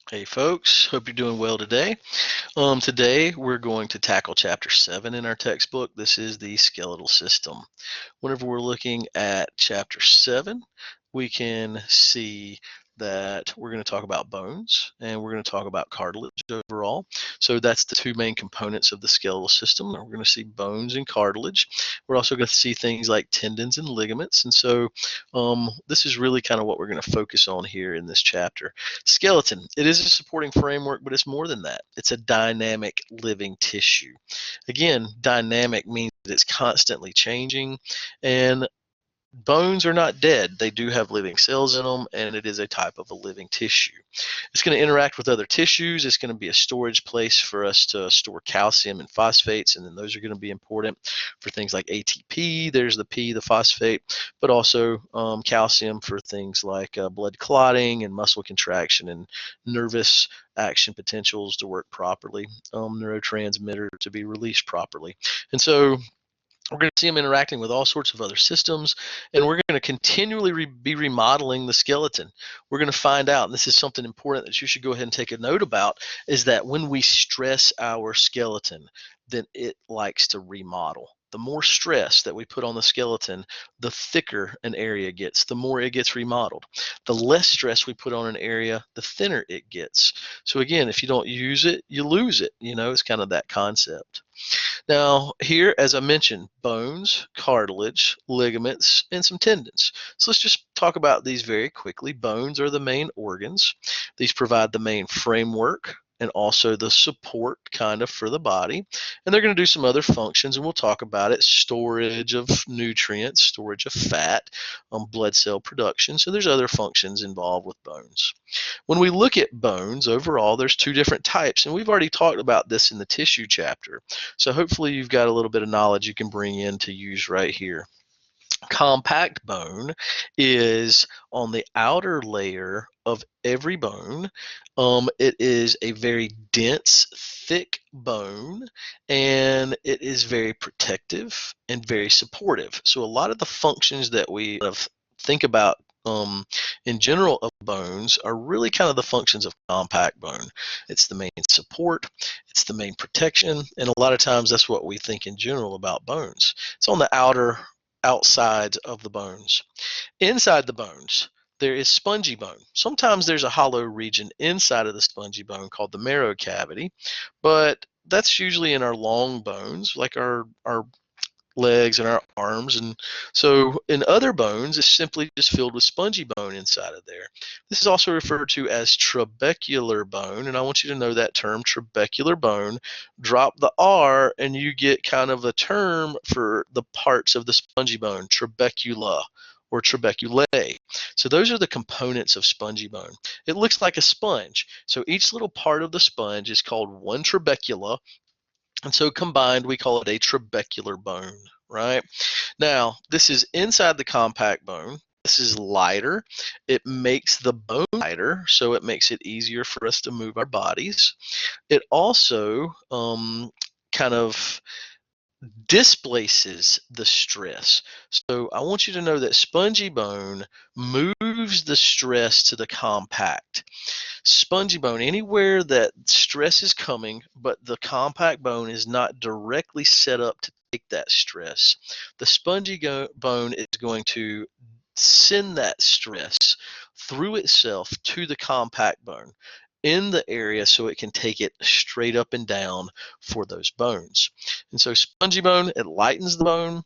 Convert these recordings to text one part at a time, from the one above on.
Hey folks, hope you're doing well today. Today we're going to tackle chapter 7 in our textbook. This is the skeletal system. Whenever we're looking at chapter 7, we can see that we're going to talk about bones and we're going to talk about cartilage overall. So that's the two main components of the skeletal system. We're going to see bones and cartilage. We're also going to see things like tendons and ligaments. And so this is really kind of what we're going to focus on here in this chapter. Skeleton, it is a supporting framework, but it's more than that. It's a dynamic living tissue. Again, dynamic means that it's constantly changing, and bones are not dead. They do have living cells in them, and it is a type of a living tissue. It's going to interact with other tissues. It's going to be a storage place for us to store calcium and phosphates, and then those are going to be important for things like ATP. There's the P, the phosphate, but also calcium for things like blood clotting and muscle contraction and nervous action potentials to work properly, neurotransmitter to be released properly. And so we're going to see them interacting with all sorts of other systems, and we're going to continually be remodeling the skeleton. We're going to find out, and this is something important that you should go ahead and take a note about, is that when we stress our skeleton, then it likes to remodel. The more stress that we put on the skeleton, the thicker an area gets, the more it gets remodeled. The less stress we put on an area, the thinner it gets. So again, if you don't use it, you lose it. It's kind of that concept. Now, here, as I mentioned, bones, cartilage, ligaments, and some tendons. So let's just talk about these very quickly. Bones are the main organs. These provide the main framework and also the support kind of for the body. And they're going to do some other functions, and we'll talk about it. Storage of nutrients, storage of fat, blood cell production. So there's other functions involved with bones. When we look at bones overall, there's two different types, and we've already talked about this in the tissue chapter. So hopefully you've got a little bit of knowledge you can bring in to use right here. Compact bone is on the outer layer of every bone. It is a very dense, thick bone, and it is very protective and very supportive. So a lot of the functions that we think about in general of bones are really kind of the functions of compact bone. It's the main support, it's the main protection, and a lot of times that's what we think in general about bones. It's on the outside of the bones. Inside the bones, there is spongy bone. Sometimes there's a hollow region inside of the spongy bone called the marrow cavity, but that's usually in our long bones, like our legs and our arms. And so in other bones, it's simply just filled with spongy bone inside of there. This is also referred to as trabecular bone, and I want you to know that term, trabecular bone. Drop the R and you get kind of a term for the parts of the spongy bone, trabecula or trabeculae. So those are the components of spongy bone. It looks like a sponge. So each little part of the sponge is called one trabecula, and so combined, we call it a trabecular bone, right? Now, this is inside the compact bone. This is lighter. It makes the bone lighter, so it makes it easier for us to move our bodies. It also kind of displaces the stress. So I want you to know that spongy bone moves the stress to the compact. Spongy bone, anywhere that stress is coming, but the compact bone is not directly set up to take that stress, the spongy bone is going to send that stress through itself to the compact bone in the area so it can take it straight up and down for those bones. And so spongy bone, it lightens the bone.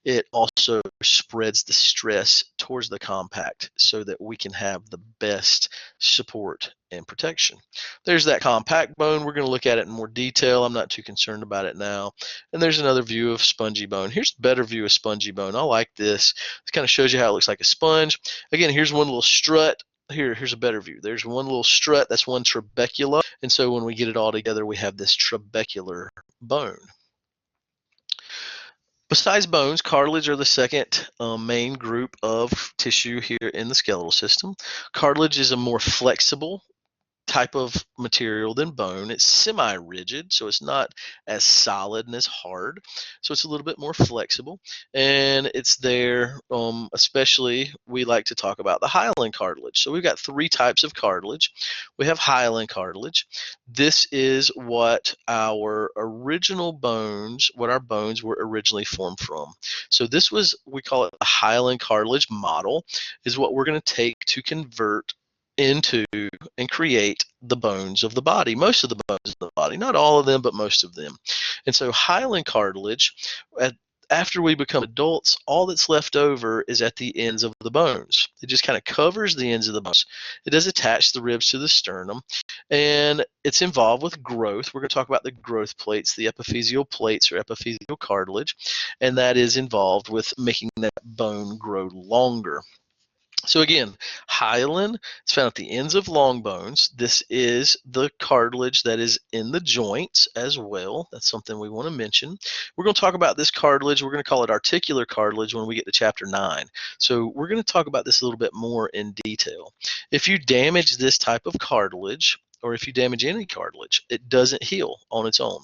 It also spreads the stress towards the compact so that we can have the best support and protection. There's that compact bone. We're going to look at it in more detail. I'm not too concerned about it now. And there's another view of spongy bone. Here's a better view of spongy bone. I like this. This kind of shows you how it looks like a sponge. Again, here's one little strut. Here's a better view. There's one little strut. That's one trabecula. And so when we get it all together, we have this trabecular bone. Besides bones, cartilage are the second main group of tissue here in the skeletal system. Cartilage is a more flexible type of material than bone. It's semi-rigid, so it's not as solid and as hard. So it's a little bit more flexible, and it's there. Especially, we like to talk about the hyaline cartilage. So we've got three types of cartilage. We have hyaline cartilage. This is what our original bones, what our bones were originally formed from. So this was, we call it a hyaline cartilage model, is what we're going to take to convert into and create the bones of the body, most of the bones of the body, not all of them, but most of them. And so hyaline cartilage, after we become adults, all that's left over is at the ends of the bones. It just kind of covers the ends of the bones. It does attach the ribs to the sternum, and it's involved with growth. We're going to talk about the growth plates, the epiphyseal plates or epiphyseal cartilage, and that is involved with making that bone grow longer. So again, hyaline is found at the ends of long bones. This is the cartilage that is in the joints as well. That's something we want to mention. We're going to talk about this cartilage. We're going to call it articular cartilage when we get to chapter 9. So we're going to talk about this a little bit more in detail. If you damage this type of cartilage, or if you damage any cartilage, it doesn't heal on its own.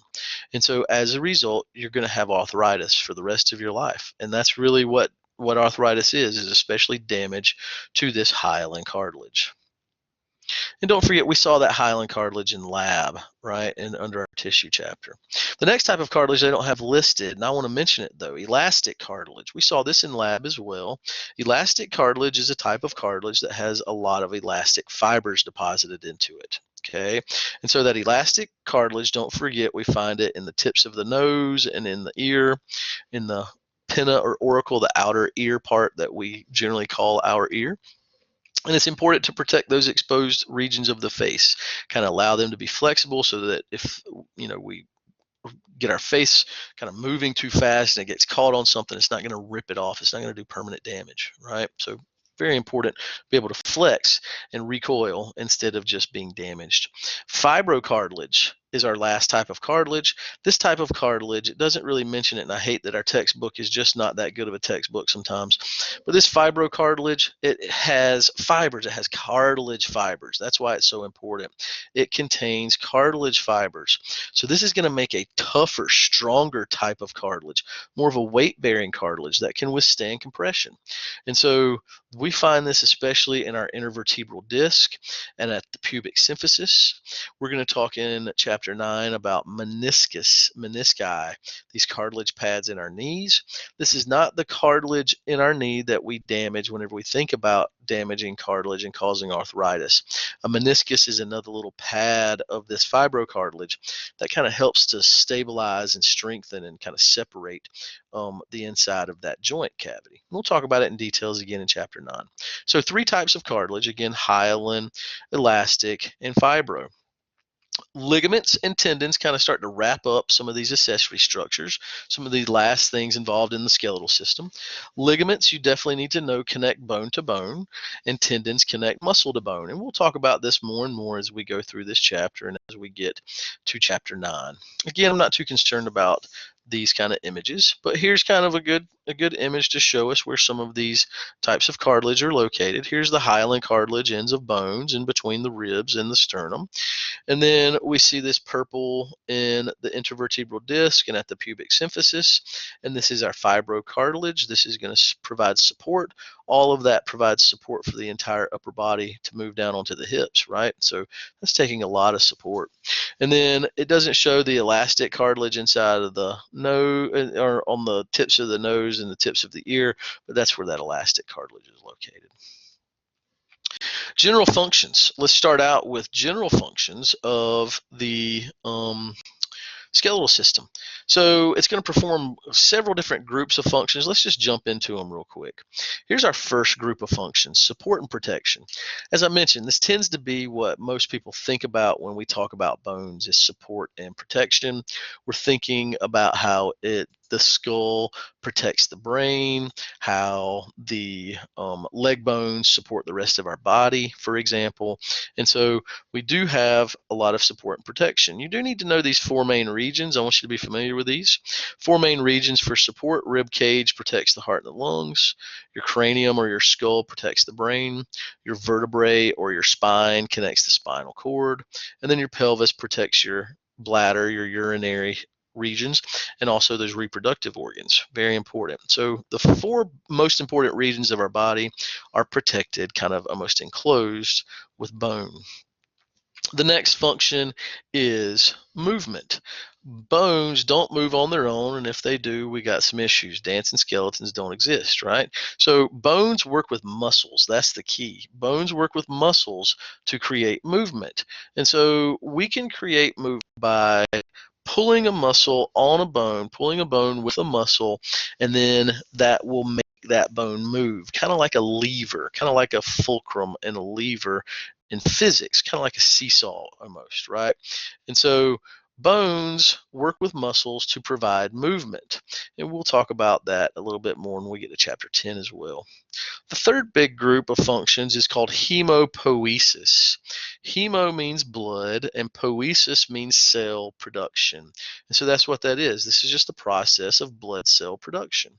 And so as a result, you're going to have arthritis for the rest of your life. And that's really what arthritis is especially damage to this hyaline cartilage. And don't forget, we saw that hyaline cartilage in lab, right, and under our tissue chapter. The next type of cartilage they don't have listed, and I want to mention it though, elastic cartilage. We saw this in lab as well. Elastic cartilage is a type of cartilage that has a lot of elastic fibers deposited into it. Okay, and so that elastic cartilage, don't forget, we find it in the tips of the nose and in the ear, in the pinna or auricle, the outer ear part that we generally call our ear. And it's important to protect those exposed regions of the face, kind of allow them to be flexible so that if we get our face kind of moving too fast and it gets caught on something, it's not going to rip it off. It's not going to do permanent damage, right? So very important to be able to flex and recoil instead of just being damaged. Fibrocartilage is our last type of cartilage. This type of cartilage, it doesn't really mention it, and I hate that our textbook is just not that good of a textbook sometimes. But this fibrocartilage, it has fibers. It has cartilage fibers. That's why it's so important. It contains cartilage fibers. So this is going to make a tougher, stronger type of cartilage, more of a weight-bearing cartilage that can withstand compression. And so we find this especially in our intervertebral disc and at the pubic symphysis. We're going to talk in chapter 9 about menisci, these cartilage pads in our knees. This is not the cartilage in our knee that we damage whenever we think about damaging cartilage and causing arthritis. A meniscus is another little pad of this fibrocartilage that kind of helps to stabilize and strengthen and kind of separate the inside of that joint cavity. We'll talk about it in details again in chapter 9. So 3 types of cartilage, again, hyaline, elastic, and fibro. Ligaments and tendons kind of start to wrap up some of these accessory structures, some of the last things involved in the skeletal system. Ligaments, you definitely need to know, connect bone to bone, and tendons connect muscle to bone. And we'll talk about this more and more as we go through this chapter and as we get to chapter 9. Again, I'm not too concerned about these kind of images, but here's kind of a good image to show us where some of these types of cartilage are located. Here's the hyaline cartilage, ends of bones in between the ribs and the sternum. And then we see this purple in the intervertebral disc and at the pubic symphysis. And this is our fibrocartilage. This is going to provide support. All of that provides support for the entire upper body to move down onto the hips, right? So that's taking a lot of support. And then it doesn't show the elastic cartilage inside of the nose or on the tips of the nose and the tips of the ear, but that's where that elastic cartilage is located. General functions. Let's start out with general functions of the skeletal system. So it's going to perform several different groups of functions. Let's just jump into them real quick. Here's our first group of functions, support and protection. As I mentioned, this tends to be what most people think about when we talk about bones is support and protection. We're thinking about how it the skull protects the brain, how the leg bones support the rest of our body, for example. And so we do have a lot of support and protection. You do need to know these four main regions. I want you to be familiar with these. Four main regions for support: rib cage protects the heart and the lungs, your cranium or your skull protects the brain, your vertebrae or your spine connects the spinal cord, and then your pelvis protects your bladder, your urinary regions, and also those reproductive organs. Very important. So the four most important regions of our body are protected, kind of almost enclosed with bone. The next function is movement. Bones don't move on their own, and if they do, we got some issues. Dancing skeletons don't exist, right? So bones work with muscles. That's the key. Bones work with muscles to create movement. And so we can create movement by pulling a muscle on a bone, pulling a bone with a muscle, and then that will make that bone move, kind of like a lever, kind of like a fulcrum and a lever in physics, kind of like a seesaw almost, right? And so bones work with muscles to provide movement. And we'll talk about that a little bit more when we get to chapter 10 as well. The third big group of functions is called hemopoiesis. Hemo means blood, and poiesis means cell production. And so that's what that is. This is just the process of blood cell production.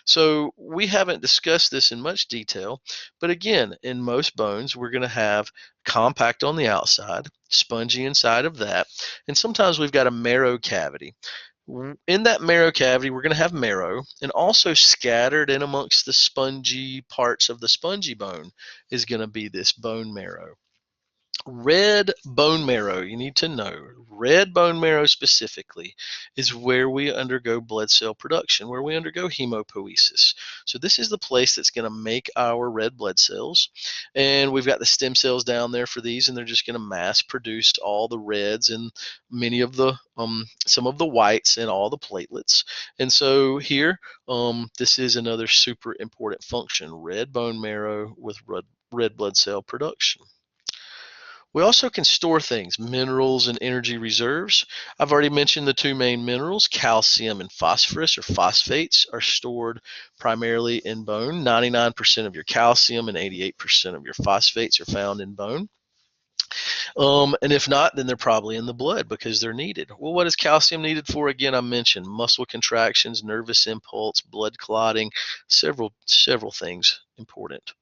So we haven't discussed this in much detail, but again, in most bones, we're going to have compact on the outside, spongy inside of that, and sometimes we've got a marrow cavity. In that marrow cavity, we're going to have marrow, and also scattered in amongst the spongy parts of the spongy bone is going to be this bone marrow. Red bone marrow, you need to know, red bone marrow specifically is where we undergo blood cell production, where we undergo hemopoiesis. So this is the place that's going to make our red blood cells. And we've got the stem cells down there for these, and they're just going to mass produce all the reds and many of the, some of the whites and all the platelets. And so here, this is another super important function, red bone marrow with red blood cell production. We also can store things, minerals and energy reserves. I've already mentioned the two main minerals, calcium and phosphorus or phosphates are stored primarily in bone. 99% of your calcium and 88% of your phosphates are found in bone. And if not, then they're probably in the blood because they're needed. Well, what is calcium needed for? Again, I mentioned muscle contractions, nervous impulse, blood clotting, several things important.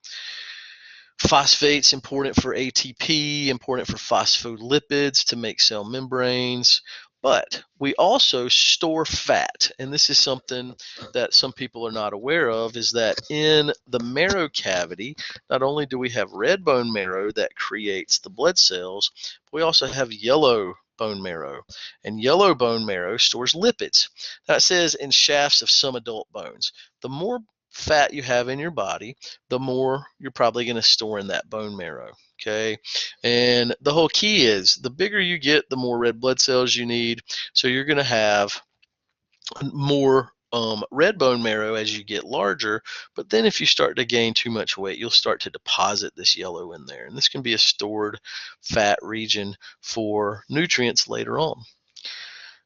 Phosphates important for ATP, important for phospholipids to make cell membranes. But we also store fat, and this is something that some people are not aware of, is that in the marrow cavity, not only do we have red bone marrow that creates the blood cells, but we also have yellow bone marrow, and yellow bone marrow stores lipids. Now it says in shafts of some adult bones. The more fat you have in your body, the more you're probably going to store in that bone marrow. Okay. And the whole key is the bigger you get, the more red blood cells you need. So you're going to have more red bone marrow as you get larger. But then if you start to gain too much weight, you'll start to deposit this yellow in there. And this can be a stored fat region for nutrients later on.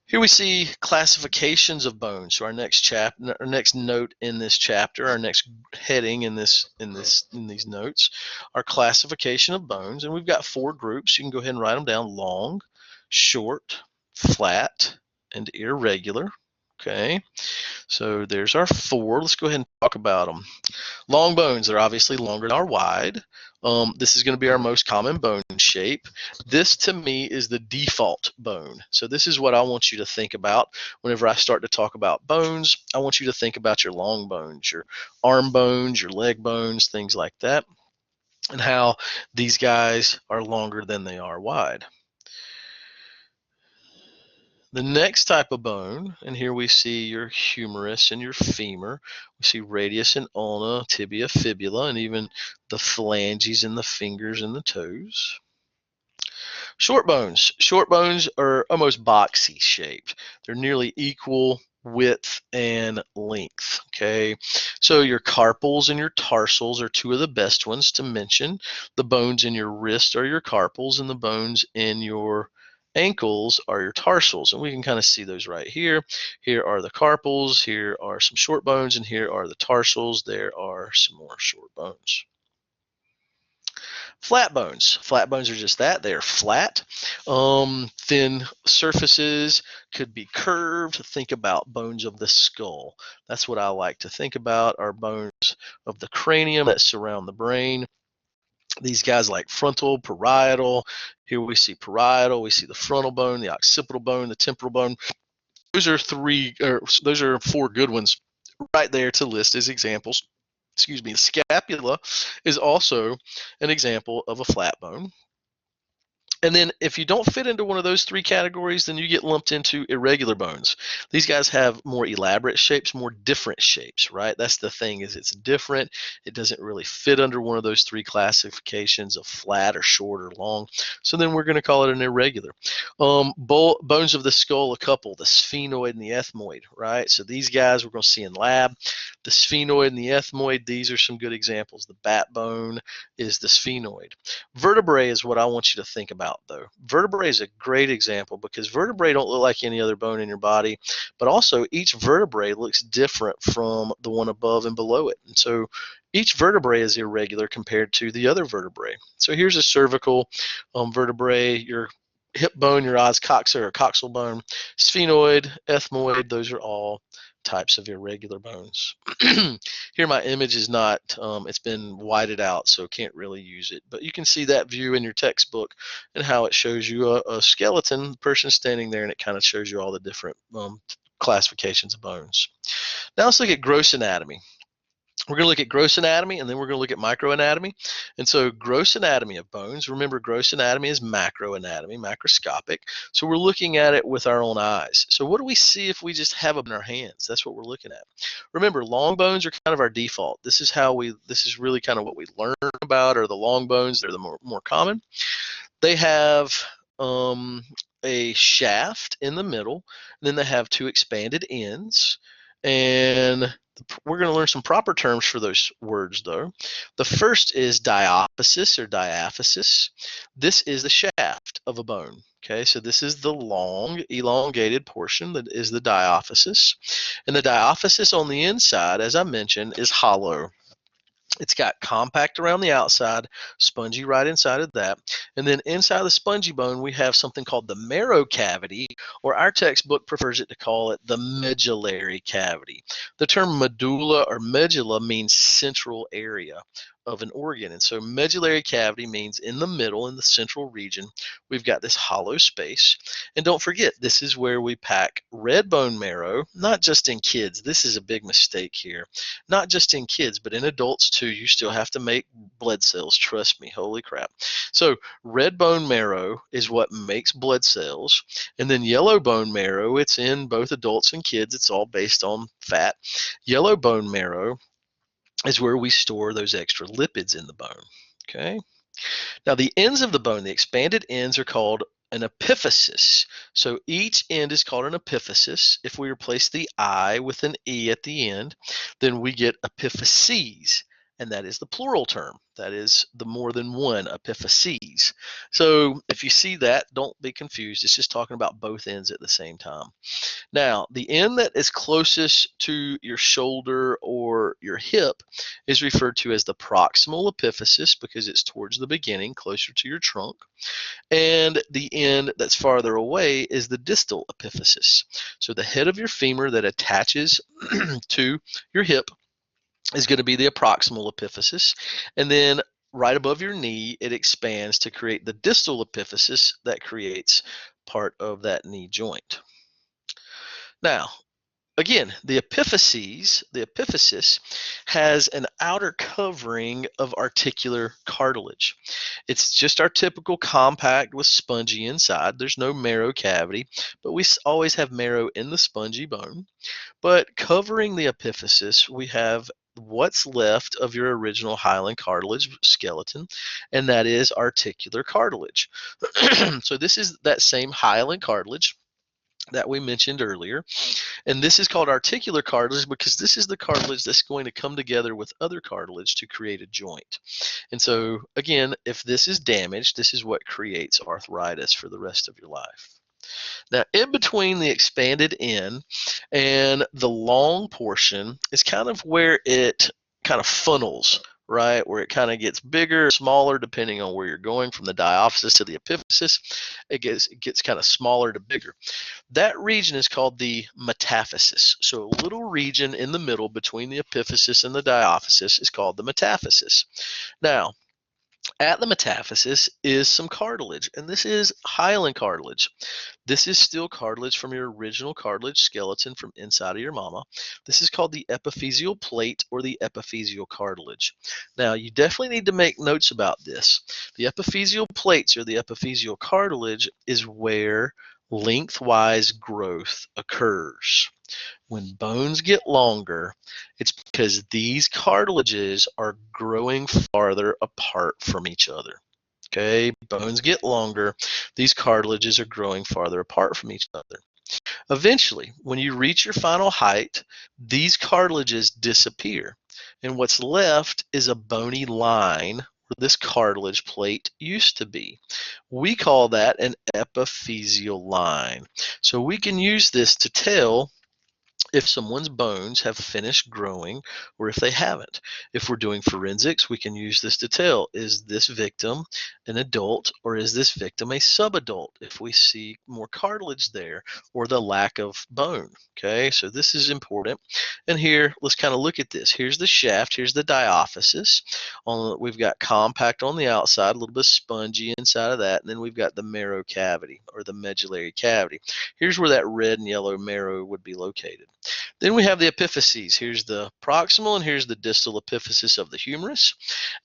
Here we see classifications of bones. So our next our next note in this chapter, our next heading in these notes, are classification of bones, and we've got four groups. You can go ahead and write them down: long, short, flat, and irregular. Okay, so there's our four. Let's go ahead and talk about them. Long bones, they're obviously longer than our wide. This is going to be our most common bone shape. This, to me, is the default bone. So this is what I want you to think about whenever I start to talk about bones. I want you to think about your long bones, your arm bones, your leg bones, things like that, and how these guys are longer than they are wide. The next type of bone, and here we see your humerus and your femur. We see radius and ulna, tibia, fibula, and even the phalanges in the fingers and the toes. Short bones. Short bones are almost boxy shaped. They're nearly equal width and length. Okay, so your carpals and your tarsals are two of the best ones to mention. The bones in your wrist are your carpals, and the bones in your ankles are your tarsals, and we can kind of see those right here. Here are the carpals, here are some short bones, and here are the tarsals. There are some more short bones. Flat bones. Flat bones are just that. They are flat. Thin surfaces could be curved. Think about bones of the skull. That's what I like to think about, are bones of the cranium that surround the brain. These guys like frontal, parietal. Here we see parietal. We see the frontal bone, the occipital bone, the temporal bone. Those are those are four good ones right there to list as examples. Excuse me. Scapula is also an example of a flat bone. And then if you don't fit into one of those three categories, then you get lumped into irregular bones. These guys have more elaborate shapes, more different shapes, right? That's the thing, is it's different. It doesn't really fit under one of those three classifications of flat or short or long. So then we're going to call it an irregular. Bones of the skull, a couple, the sphenoid and the ethmoid, right? So these guys we're going to see in lab. The sphenoid and the ethmoid, these are some good examples. The backbone is the sphenoid. Vertebrae is what I want you to think about, though. Vertebrae is a great example because vertebrae don't look like any other bone in your body, but also each vertebrae looks different from the one above and below it. And so each vertebrae is irregular compared to the other vertebrae. So here's a cervical vertebrae, your hip bone, your os coxa or coxal bone, sphenoid, ethmoid, those are all types of irregular bones. Here my image is not, it's been whited out, so can't really use it. But you can see that view in your textbook and how it shows you a skeleton, person standing there, and it kind of shows you all the different classifications of bones. Now let's look at gross anatomy. We're going to look at gross anatomy, and then we're going to look at microanatomy. And so gross anatomy of bones, remember gross anatomy is macroanatomy, macroscopic. So we're looking at it with our own eyes. So what do we see if we just have them in our hands? That's what we're looking at. Remember, long bones are kind of our default. This is really kind of what we learn about, are the long bones. They're the more common. They have a shaft in the middle, and then they have two expanded ends, and we're going to learn some proper terms for those words, though. The first is diaphysis or diaphysis. This is the shaft of a bone. Okay, so this is the long, elongated portion that is the diaphysis. And the diaphysis on the inside, as I mentioned, is hollow. It's got compact around the outside, spongy right inside of that. And then inside the spongy bone, we have something called the marrow cavity, or our textbook prefers it to call it the medullary cavity. The term medulla or medulla means central area of an organ. And so medullary cavity means in the middle, in the central region, we've got this hollow space. And don't forget, this is where we pack red bone marrow, not just in kids. This is a big mistake here. Not just in kids, but in adults too. You still have to make blood cells. Trust me, holy crap. So red bone marrow is what makes blood cells. And then yellow bone marrow, it's in both adults and kids. It's all based on fat. Yellow bone marrow is where we store those extra lipids in the bone. Okay. Now the ends of the bone, the expanded ends, are called an epiphysis. So each end is called an epiphysis. If we replace the I with an E at the end, then we get epiphyses, and that is the plural term. That is the more than one, epiphyses. So if you see that, don't be confused. It's just talking about both ends at the same time. Now, the end that is closest to your shoulder or your hip is referred to as the proximal epiphysis because it's towards the beginning, closer to your trunk. And the end that's farther away is the distal epiphysis. So the head of your femur that attaches to your hip is going to be the proximal epiphysis. And then right above your knee, it expands to create the distal epiphysis that creates part of that knee joint. Now, again, the epiphysis has an outer covering of articular cartilage. It's just our typical compact with spongy inside. There's no marrow cavity, but we always have marrow in the spongy bone. But covering the epiphysis, we have what's left of your original hyaline cartilage skeleton, and that is articular cartilage. So this is that same hyaline cartilage. that we mentioned earlier. And this is called articular cartilage because this is the cartilage that's going to come together with other cartilage to create a joint. And so, again, if this is damaged, this is what creates arthritis for the rest of your life. Now, in between the expanded end and the long portion is kind of where it kind of funnels, right? Where it kind of gets bigger, smaller, depending on where you're going from the diaphysis to the epiphysis. It gets kind of smaller to bigger. That region is called the metaphysis. So a little region in the middle between the epiphysis and the diaphysis is called the metaphysis. Now, at the metaphysis is some cartilage, and this is hyaline cartilage. This is still cartilage from your original cartilage skeleton from inside of your mama. This is called the epiphyseal plate or the epiphyseal cartilage. Now, you definitely need to make notes about this. The epiphyseal plates or the epiphyseal cartilage is where lengthwise growth occurs. When bones get longer, it's because these cartilages are growing farther apart from each other. Okay, bones get longer, these cartilages are growing farther apart from each other. Eventually, when you reach your final height, these cartilages disappear, and what's left is a bony line where this cartilage plate used to be. We call that an epiphyseal line. So we can use this to tell if someone's bones have finished growing or if they haven't. If we're doing forensics, we can use this to tell, is this victim an adult or is this victim a subadult if we see more cartilage there or the lack of bone. Okay, so this is important. And here, let's kind of look at this. Here's the shaft, here's the diaphysis. We've got compact on the outside, a little bit spongy inside of that, and then we've got the marrow cavity or the medullary cavity. Here's where that red and yellow marrow would be located. Then we have the epiphyses. Here's the proximal and here's the distal epiphysis of the humerus.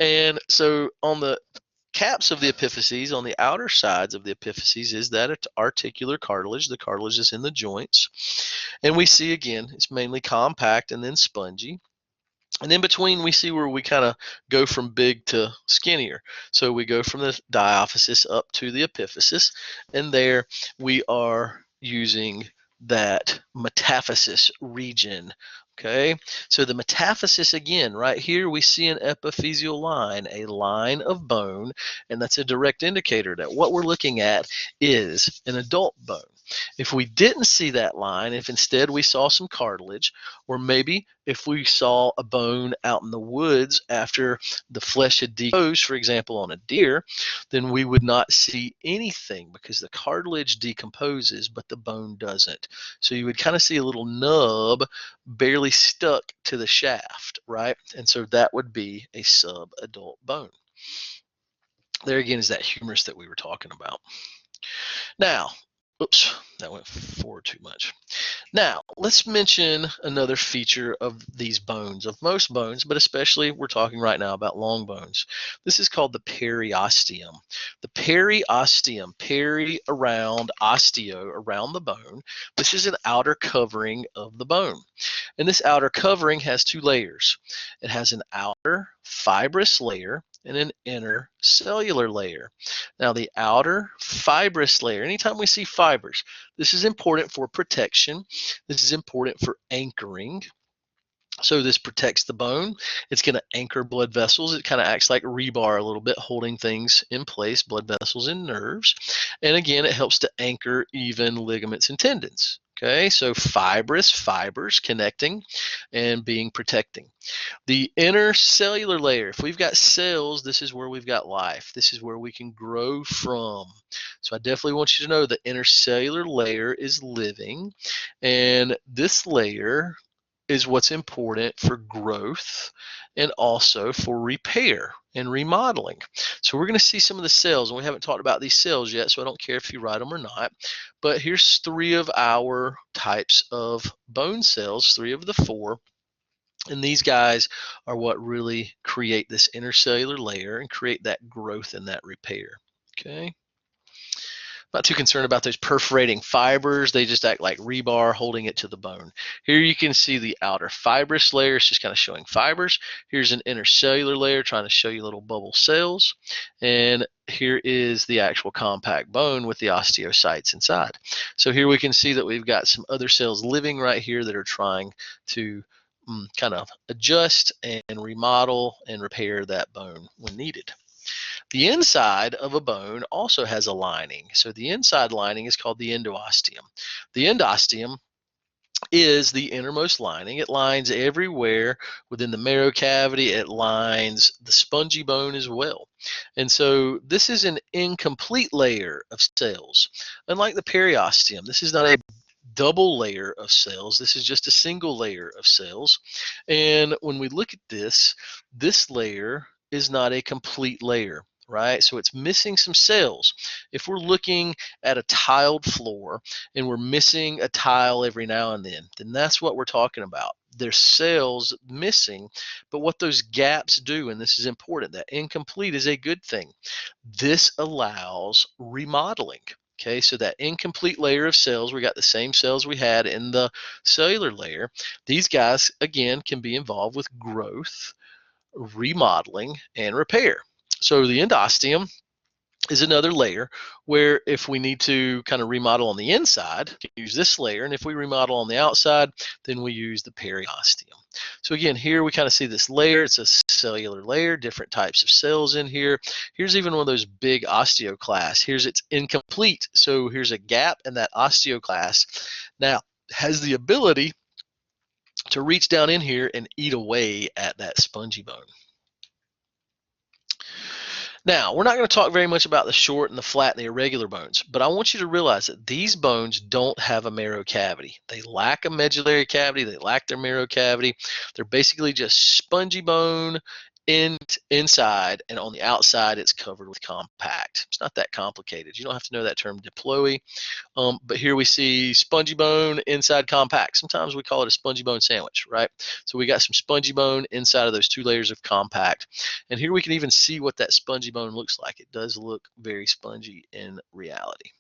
And so on the caps of the epiphyses, on the outer sides of the epiphyses, is that articular cartilage. The cartilage is in the joints. And we see again, it's mainly compact and then spongy. And in between, we see where we kind of go from big to skinnier. So we go from the diaphysis up to the epiphysis, and there we are using that metaphysis region. Okay, so the metaphysis again, right here we see an epiphyseal line, a line of bone, and that's a direct indicator that what we're looking at is an adult bone. If we didn't see that line, if instead we saw some cartilage, or maybe if we saw a bone out in the woods after the flesh had decomposed, for example, on a deer, then we would not see anything because the cartilage decomposes, but the bone doesn't. So you would kind of see a little nub barely stuck to the shaft, right? And so that would be a subadult bone. There again is that humerus that we were talking about. Now, oops, that went forward too much. Now, let's mention another feature of these bones, of most bones, but especially we're talking right now about long bones. This is called the periosteum. The periosteum, peri around, osteo, around the bone. This is an outer covering of the bone. And this outer covering has two layers. It has an outer fibrous layer and an inner cellular layer. Now, the outer fibrous layer, anytime we see fibers, this is important for protection. This is important for anchoring. So this protects the bone. It's going to anchor blood vessels. It kind of acts like rebar a little bit, holding things in place, blood vessels and nerves. And again, it helps to anchor even ligaments and tendons. Okay, so fibrous fibers connecting and being protecting. The inner cellular layer, if we've got cells, this is where we've got life. This is where we can grow from. So I definitely want you to know the inner cellular layer is living, and this layer is what's important for growth and also for repair and remodeling. So we're going to see some of the cells, and we haven't talked about these cells yet, so I don't care if you write them or not. But here's 3 of our types of bone cells, 3 of the 4. And these guys are what really create this intercellular layer and create that growth and that repair. Okay. Not too concerned about those perforating fibers. They just act like rebar holding it to the bone. Here you can see the outer fibrous layer. It's just kind of showing fibers. Here's an intercellular layer trying to show you little bubble cells. And here is the actual compact bone with the osteocytes inside. So here we can see that we've got some other cells living right here that are trying to kind of adjust and remodel and repair that bone when needed. The inside of a bone also has a lining. So the inside lining is called the endosteum. The endosteum is the innermost lining. It lines everywhere within the marrow cavity. It lines the spongy bone as well. And so this is an incomplete layer of cells. Unlike the periosteum, this is not a double layer of cells. This is just a single layer of cells. And when we look at this layer is not a complete layer, right? So it's missing some cells. If we're looking at a tiled floor and we're missing a tile every now and then that's what we're talking about. There's cells missing, but what those gaps do, and this is important, that incomplete is a good thing. This allows remodeling. Okay, so that incomplete layer of cells, we got the same cells we had in the cellular layer. These guys, again, can be involved with growth, remodeling, and repair. So the endosteum is another layer where if we need to kind of remodel on the inside, use this layer, and if we remodel on the outside, then we use the periosteum. So again, here we kind of see this layer. It's a cellular layer, different types of cells in here. Here's even one of those big osteoclasts. Here's it's incomplete. So here's a gap, and that osteoclast now has the ability to reach down in here and eat away at that spongy bone. Now, we're not going to talk very much about the short and the flat and the irregular bones, but I want you to realize that these bones don't have a marrow cavity. They lack a medullary cavity. They lack their marrow cavity. They're basically just spongy bone inside, and on the outside, it's covered with compact. It's not that complicated. You don't have to know that term diploe. But here we see spongy bone inside compact. Sometimes we call it a spongy bone sandwich, right? So we got some spongy bone inside of those two layers of compact. And here we can even see what that spongy bone looks like. It does look very spongy in reality.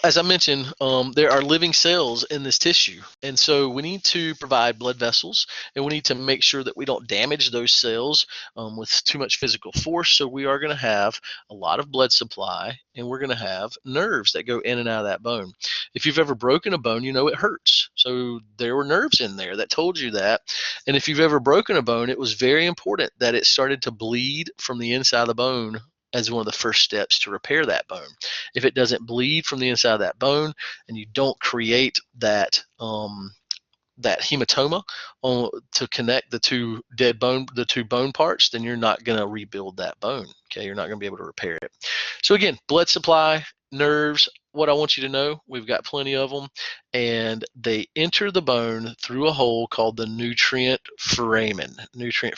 As I mentioned, there are living cells in this tissue. And so we need to provide blood vessels, and we need to make sure that we don't damage those cells with too much physical force. So we are going to have a lot of blood supply, and we're going to have nerves that go in and out of that bone. If you've ever broken a bone, you know it hurts. So there were nerves in there that told you that. And if you've ever broken a bone, it was very important that it started to bleed from the inside of the bone as one of the first steps to repair that bone. If it doesn't bleed from the inside of that bone, and you don't create that that hematoma to connect the two bone parts, then you're not going to rebuild that bone. Okay, you're not going to be able to repair it. So again, blood supply, nerves. What I want you to know, we've got plenty of them, and they enter the bone through a hole called the nutrient foramen. Nutrient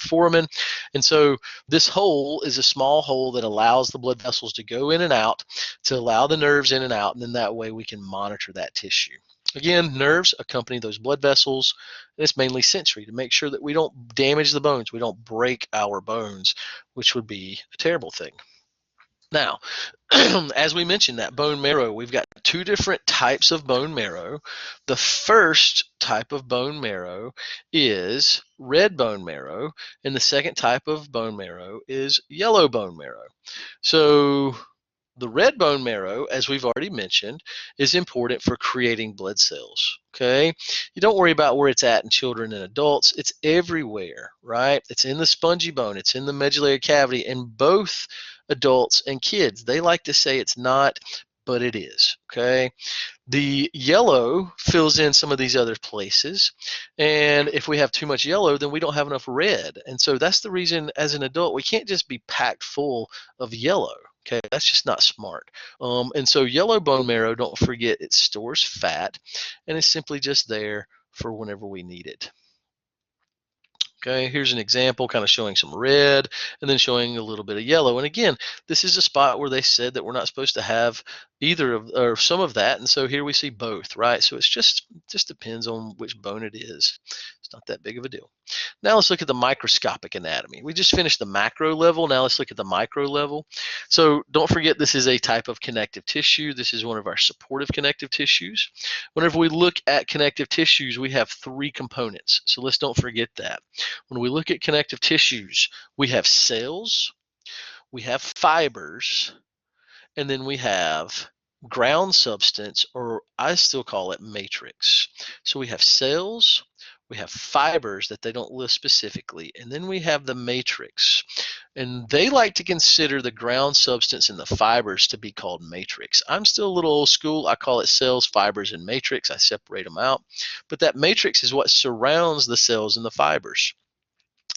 foramen. And so this hole is a small hole that allows the blood vessels to go in and out, to allow the nerves in and out, and then that way we can monitor that tissue. Again, nerves accompany those blood vessels, and it's mainly sensory to make sure that we don't damage the bones, we don't break our bones, which would be a terrible thing. Now, as we mentioned, that bone marrow, we've got two different types of bone marrow. The first type of bone marrow is red bone marrow, and the second type of bone marrow is yellow bone marrow. So the red bone marrow, as we've already mentioned, is important for creating blood cells. Okay, you don't worry about where it's at in children and adults. It's everywhere, right? It's in the spongy bone, it's in the medullary cavity, in both adults and kids. They like to say it's not, but it is. Okay, the yellow fills in some of these other places, and if we have too much yellow, then we don't have enough red. And so that's the reason, as an adult, we can't just be packed full of yellow. Okay, that's just not smart. And so yellow bone marrow, don't forget, it stores fat, and it's simply just there for whenever we need it. Okay, here's an example kind of showing some red and then showing a little bit of yellow. And again, this is a spot where they said that we're not supposed to have either of or some of that. And so here we see both, right? So it's just depends on which bone it is. It's not that big of a deal. Now let's look at the microscopic anatomy. We just finished the macro level. Now let's look at the micro level. So don't forget, this is a type of connective tissue. This is one of our supportive connective tissues. Whenever we look at connective tissues, we have three components. So let's don't forget that. When we look at connective tissues, we have cells, we have fibers, and then we have ground substance, or I still call it matrix. So we have cells, we have fibers that they don't list specifically, and then we have the matrix. And they like to consider the ground substance and the fibers to be called matrix. I'm still a little old school. I call it cells, fibers, and matrix. I separate them out. But that matrix is what surrounds the cells and the fibers.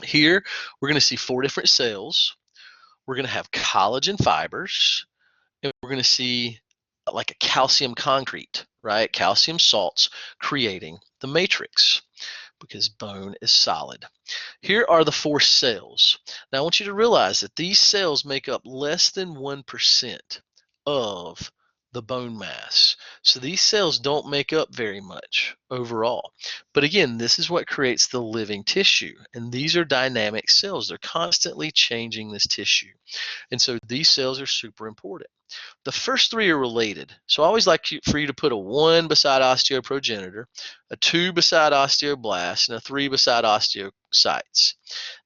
Here, we're going to see 4 different cells. We're going to have collagen fibers, and we're going to see like a calcium concrete, right? Calcium salts creating the matrix because bone is solid. Here are the 4 cells. Now I want you to realize that these cells make up less than 1% of the bone mass. So these cells don't make up very much overall. But again, this is what creates the living tissue. And these are dynamic cells. They're constantly changing this tissue. And so these cells are super important. The first 3 are related. So I always like for you to put a 1 beside osteoprogenitor, a 2 beside osteoblast, and a 3 beside osteocytes.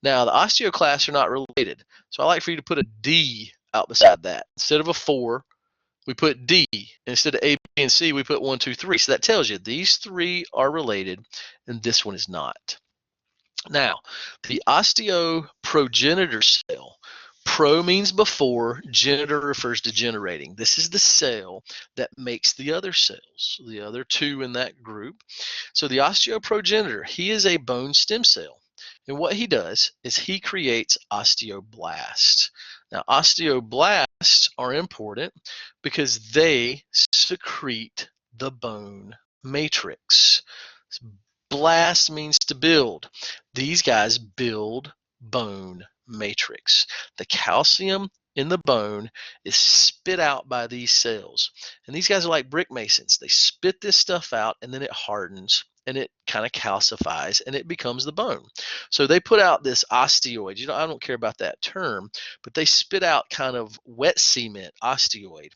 Now, the osteoclasts are not related. So I like for you to put a D out beside that. Instead of a 4, we put D. Instead of A, B, and C, we put 1, 2, 3. So that tells you these 3 are related, and this one is not. Now, the osteoprogenitor cell, pro means before, genitor refers to generating. This is the cell that makes the other cells, the other 2 in that group. So the osteoprogenitor, he is a bone stem cell. And what he does is he creates osteoblasts. Now, osteoblasts are important because they secrete the bone matrix. Blast means to build. These guys build bone matrix. The calcium in the bone is spit out by these cells. And these guys are like brick masons. They spit this stuff out and then it hardens and it kind of calcifies and it becomes the bone. So they put out this osteoid. You know, I don't care about that term, but they spit out kind of wet cement, osteoid.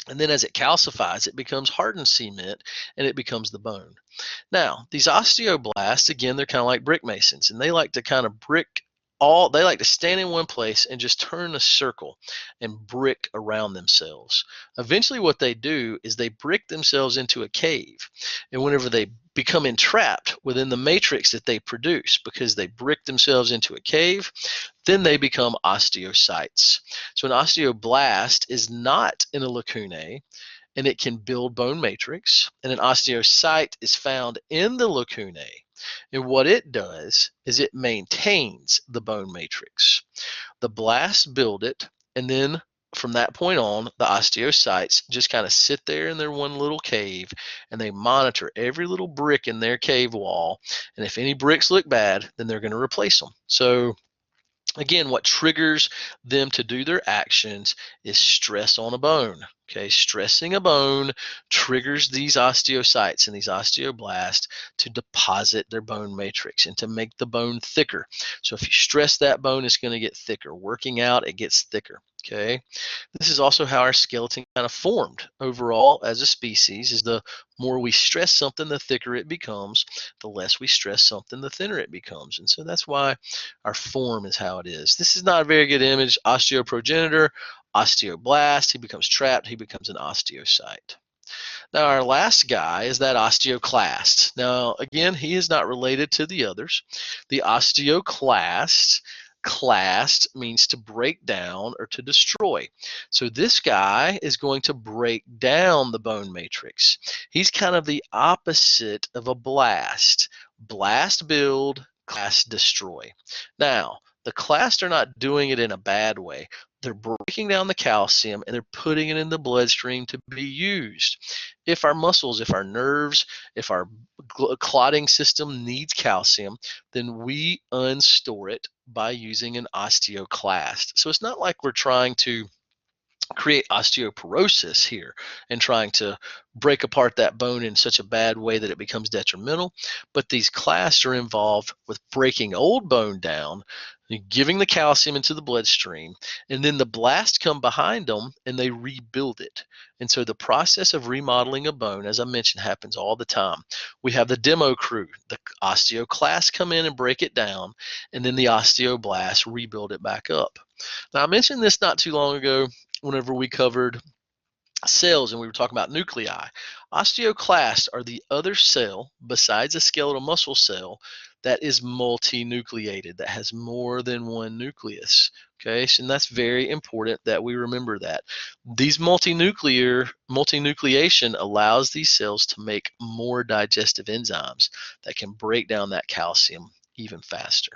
And then as it calcifies, it becomes hardened cement and it becomes the bone. Now, these osteoblasts, again, they're kind of like brick masons, and they like to kind of they like to stand in one place and just turn a circle and brick around themselves. Eventually, what they do is they brick themselves into a cave. And whenever they become entrapped within the matrix that they produce, because they brick themselves into a cave, then they become osteocytes. So an osteoblast is not in a lacunae, and it can build bone matrix. And an osteocyte is found in the lacunae. And what it does is it maintains the bone matrix. The blasts build it, and then from that point on, the osteocytes just kind of sit there in their one little cave and they monitor every little brick in their cave wall. And if any bricks look bad, then they're going to replace them. So again, what triggers them to do their actions is stress on a bone. Okay, stressing a bone triggers these osteocytes and these osteoblasts to deposit their bone matrix and to make the bone thicker. So if you stress that bone, it's going to get thicker. Working out, it gets thicker. Okay, this is also how our skeleton kind of formed overall as a species. Is the more we stress something, the thicker it becomes. The less we stress something, the thinner it becomes. And so that's why our form is how it is. This is not a very good image. Osteoprogenitor, osteoblast, he becomes trapped, he becomes an osteocyte. Now our last guy is that osteoclast. Now again, he is not related to the others. The osteoclast, clast means to break down or to destroy. So this guy is going to break down the bone matrix. He's kind of the opposite of a blast. Blast build, clast destroy. Now, the clast are not doing it in a bad way. They're breaking down the calcium and they're putting it in the bloodstream to be used. If our muscles, if our nerves, if our clotting system needs calcium, then we unstore it by using an osteoclast. So it's not like we're trying to create osteoporosis here and trying to break apart that bone in such a bad way that it becomes detrimental. But these clasts are involved with breaking old bone down, giving the calcium into the bloodstream, and then the blast come behind them and they rebuild it. And so the process of remodeling a bone, as I mentioned, happens all the time. We have the demo crew, the osteoclasts come in and break it down, and then the osteoblasts rebuild it back up. Now, I mentioned this not too long ago whenever we covered cells and we were talking about nuclei. Osteoclasts are the other cell besides a skeletal muscle cell that is multinucleated, that has more than one nucleus. Okay, so and that's very important that we remember that. These multinucleation allows these cells to make more digestive enzymes that can break down that calcium even faster.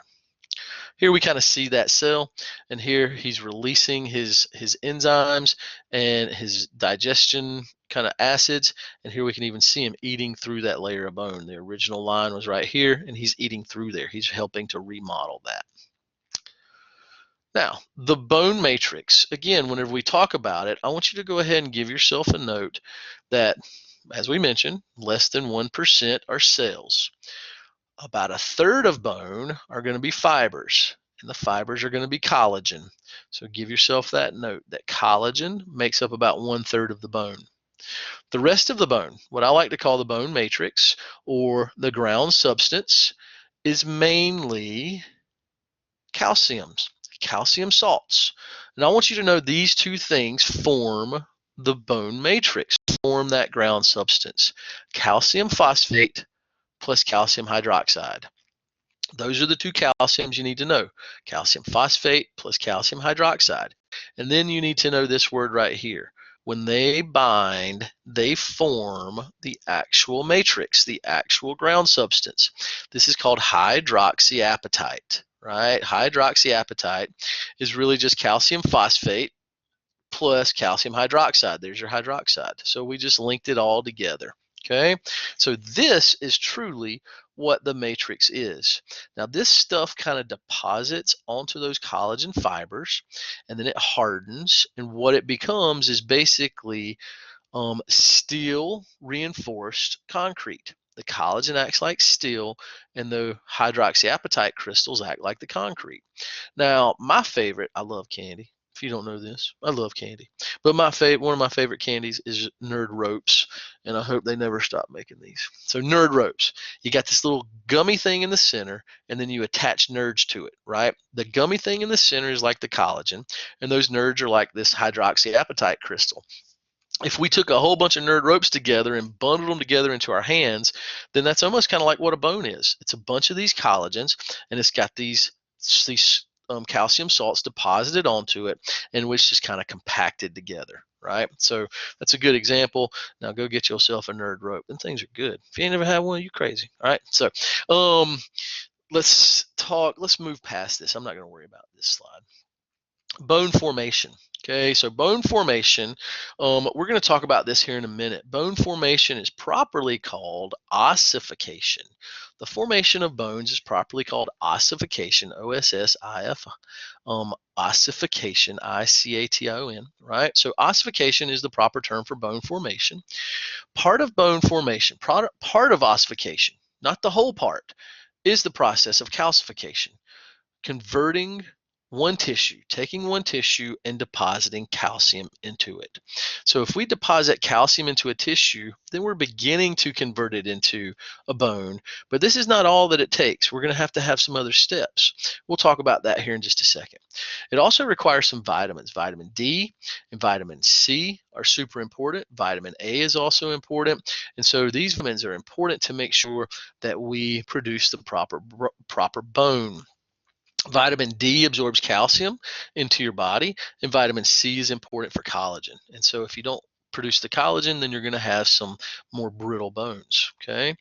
Here we kind of see that cell, and here he's releasing his enzymes and his digestion kind of acids, and here we can even see him eating through that layer of bone. The original line was right here, and he's eating through there. He's helping to remodel that. Now, the bone matrix, again, whenever we talk about it, I want you to go ahead and give yourself a note that, as we mentioned, less than 1% are cells. About a third of bone are going to be fibers, and the fibers are going to be collagen. So give yourself that note that collagen makes up about 1/3 of the bone. The rest of the bone, what I like to call the bone matrix or the ground substance, is mainly calcium salts. And I want you to know these two things form the bone matrix, form that ground substance. Calcium phosphate plus calcium hydroxide. Those are the two calciums you need to know. Calcium phosphate plus calcium hydroxide. And then you need to know this word right here. When they bind, they form the actual matrix, the actual ground substance. This is called hydroxyapatite, right? Hydroxyapatite is really just calcium phosphate plus calcium hydroxide. There's your hydroxide. So we just linked it all together. Okay, so this is truly what the matrix is. Now, this stuff kind of deposits onto those collagen fibers, and then it hardens, and what it becomes is basically steel reinforced concrete. The collagen acts like steel, and the hydroxyapatite crystals act like the concrete. Now, my favorite, I love candy. If you don't know this, I love candy. But one of my favorite candies is Nerd Ropes, and I hope they never stop making these. So Nerd Ropes, you got this little gummy thing in the center, and then you attach nerds to it, right? The gummy thing in the center is like the collagen, and those nerds are like this hydroxyapatite crystal. If we took a whole bunch of Nerd Ropes together and bundled them together into our hands, then that's almost kind of like what a bone is. It's a bunch of these collagens, and it's got these calcium salts deposited onto it, and which just kind of compacted together, right? So that's a good example. Now go get yourself a Nerd Rope, and things are good. If you ain't never had one, you crazy. All right. So let's move past this. I'm not going to worry about this slide. Bone formation. Okay, so bone formation, we're going to talk about this here in a minute. Bone formation is properly called ossification. The formation of bones is properly called ossification, O-S-S-I-F, ossification, I-C-A-T-I-O-N, right? So ossification is the proper term for bone formation. Part of bone formation, part of ossification, not the whole part, is the process of calcification, converting taking one tissue and depositing calcium into it. So if we deposit calcium into a tissue, then we're beginning to convert it into a bone. But this is not all that it takes. We're going to have some other steps. We'll talk about that here in just a second. It also requires some vitamins. Vitamin D and vitamin C are super important. Vitamin A is also important. And so these vitamins are important to make sure that we produce the proper bone. Vitamin D absorbs calcium into your body, and vitamin C is important for collagen. And so if you don't produce the collagen, then you're going to have some more brittle bones. Okay.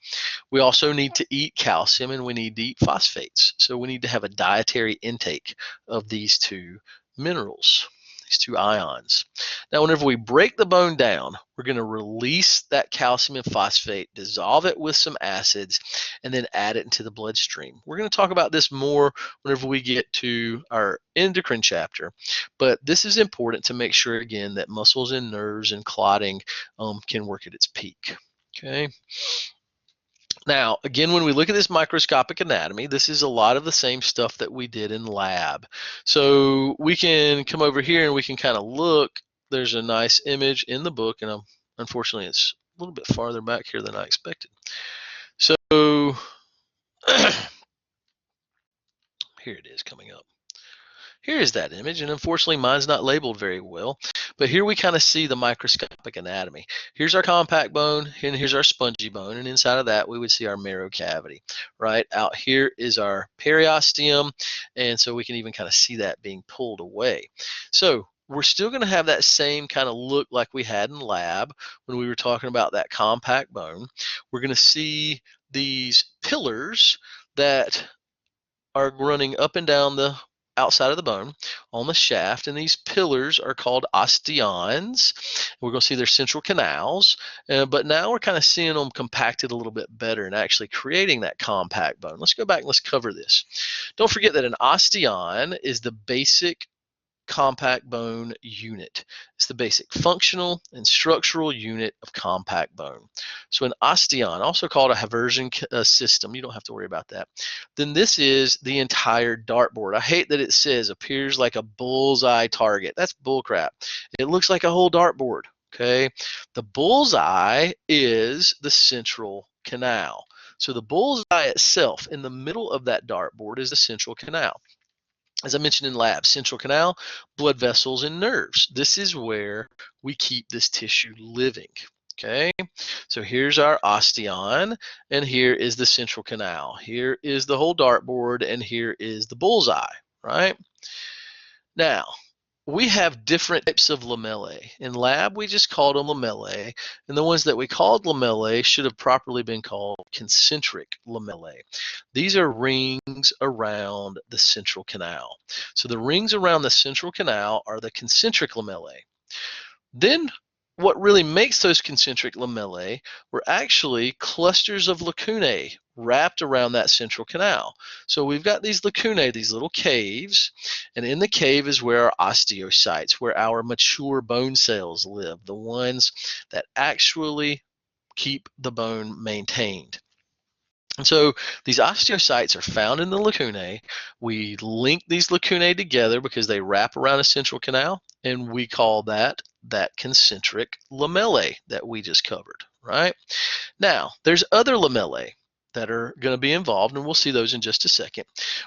We also need to eat calcium, and we need to eat phosphates. So we need to have a dietary intake of these two minerals. these two ions. Now, whenever we break the bone down, we're going to release that calcium and phosphate, dissolve it with some acids, and then add it into the bloodstream. We're going to talk about this more whenever we get to our endocrine chapter, but this is important to make sure, again, that muscles and nerves and clotting can work at its peak. Okay. Now, again, when we look at this microscopic anatomy, this is a lot of the same stuff that we did in lab. So we can come over here and we can kind of look. There's a nice image in the book, and unfortunately, it's a little bit farther back here than I expected. So here it is coming up. Here is that image, and unfortunately mine's not labeled very well, but here we kind of see the microscopic anatomy. Here's our compact bone, and here's our spongy bone, and inside of that we would see our marrow cavity. Right out here is our periosteum, and so we can even kind of see that being pulled away. So we're still going to have that same kind of look like we had in lab when we were talking about that compact bone. We're going to see these pillars that are running up and down the outside of the bone on the shaft, and these pillars are called osteons. We're going to see their central canals, but now we're kind of seeing them compacted a little bit better and actually creating that compact bone. Let's go back and let's cover this. Don't forget that an osteon is the basic compact bone unit. It's the basic functional and structural unit of compact bone. So an osteon, also called a Haversian system, you don't have to worry about that. Then this is the entire dartboard. I hate that it says appears like a bullseye target. That's bullcrap. It looks like a whole dartboard. Okay, the bullseye is the central canal. So the bullseye itself in the middle of that dartboard is the central canal. As I mentioned in lab, central canal, blood vessels, and nerves. This is where we keep this tissue living. Okay, so here's our osteon, and here is the central canal. Here is the whole dartboard, and here is the bullseye, right? Now, we have different types of lamellae. In lab, we just called them lamellae, and the ones that we called lamellae should have properly been called concentric lamellae. These are rings around the central canal. So the rings around the central canal are the concentric lamellae. Then what really makes those concentric lamellae were actually clusters of lacunae wrapped around that central canal. So we've got these lacunae, these little caves, and in the cave is where our osteocytes, where our mature bone cells live, the ones that actually keep the bone maintained. And so these osteocytes are found in the lacunae. We link these lacunae together because they wrap around a central canal, and we call that concentric lamellae that we just covered, right? Now, there's other lamellae that are going to be involved, and we'll see those in just a second.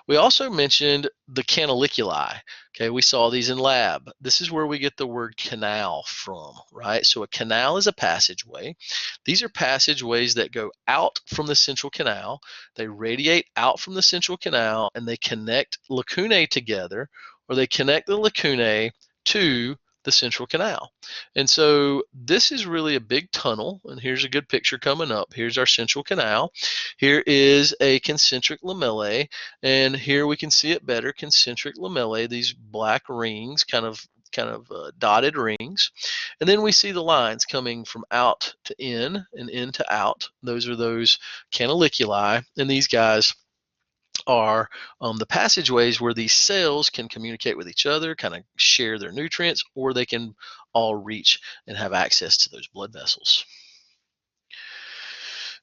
We also mentioned the canaliculi. Okay, we saw these in lab. This is where we get the word canal from, right? So a canal is a passageway. These are passageways that go out from the central canal. They radiate out from the central canal, and they connect lacunae together, or they connect the lacunae to the central canal. And so this is really a big tunnel, and here's a good picture coming up. Here's our central canal. Here is a concentric lamellae, and here we can see it better, concentric lamellae, these black rings, kind of dotted rings. And then we see the lines coming from out to in and in to out. Those are those canaliculi, and these guys are the passageways where these cells can communicate with each other, kind of share their nutrients, or they can all reach and have access to those blood vessels.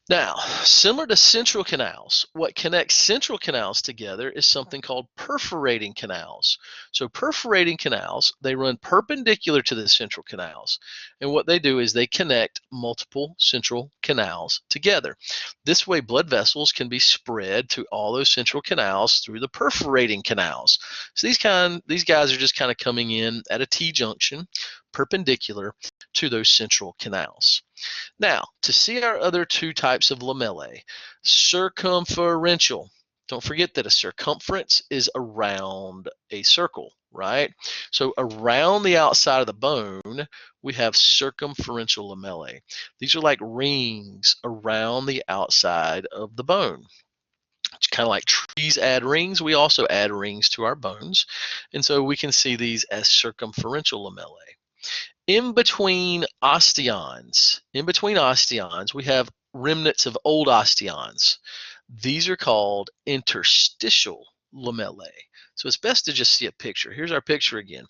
Now, similar to central canals, what connects central canals together is something called perforating canals. So perforating canals, they run perpendicular to the central canals. And what they do is they connect multiple central canals together. This way, blood vessels can be spread to all those central canals through the perforating canals. So these guys are just kind of coming in at a T-junction, perpendicular to those central canals. Now, to see our other two types of lamellae, circumferential. Don't forget that a circumference is around a circle, right? So around the outside of the bone, we have circumferential lamellae. These are like rings around the outside of the bone. It's kind of like trees add rings. We also add rings to our bones. And so we can see these as circumferential lamellae. In between osteons, we have remnants of old osteons. These are called interstitial lamellae. So it's best to just see a picture. Here's our picture again.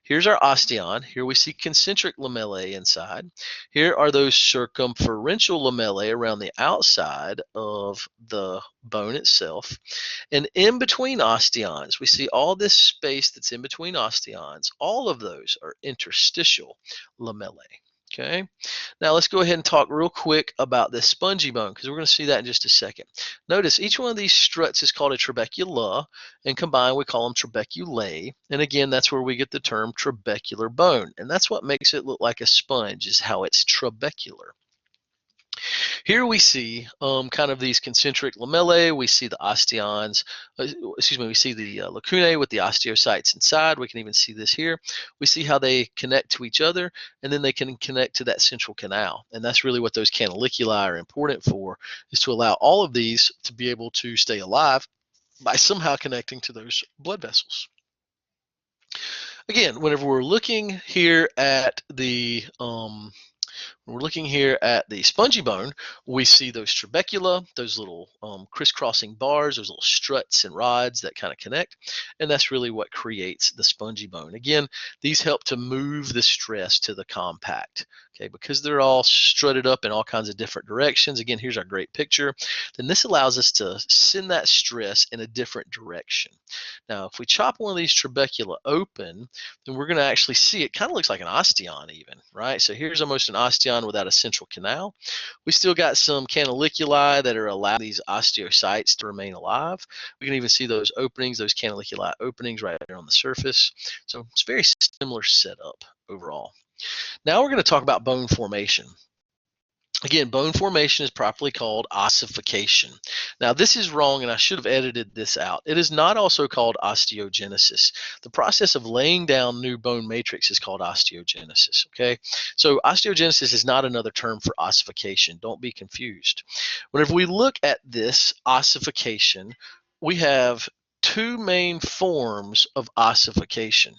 Here's our osteon. Here we see concentric lamellae inside. Here are those circumferential lamellae around the outside of the bone itself. And in between osteons, we see all this space that's in between osteons. All of those are interstitial lamellae. Okay. Now let's go ahead and talk real quick about this spongy bone because we're going to see that in just a second. Notice each one of these struts is called a trabecula, and combined we call them trabeculae. And again, that's where we get the term trabecular bone. And that's what makes it look like a sponge, is how it's trabecular. Here we see kind of these concentric lamellae. We see the osteons, we see the lacunae with the osteocytes inside. We can even see this here. We see how they connect to each other, and then they can connect to that central canal. And that's really what those canaliculi are important for, is to allow all of these to be able to stay alive by somehow connecting to those blood vessels. Again, whenever we're looking here at the spongy bone, we see those trabecula, those little crisscrossing bars, those little struts and rods that kind of connect, and that's really what creates the spongy bone. Again, these help to move the stress to the compact, okay, because they're all strutted up in all kinds of different directions. Again, here's our great picture. Then this allows us to send that stress in a different direction. Now, if we chop one of these trabecula open, then we're going to actually see it kind of looks like an osteon even, right? So here's almost an osteon without a central canal. We still got some canaliculi that are allowing these osteocytes to remain alive. We can even see those openings, those canaliculi openings right there on the surface. So it's a very similar setup overall. Now we're going to talk about bone formation. Again, bone formation is properly called ossification. Now, this is wrong, and I should have edited this out. It is not also called osteogenesis. The process of laying down new bone matrix is called osteogenesis, okay? So osteogenesis is not another term for ossification. Don't be confused. Whenever we look at this ossification, we have two main forms of ossification.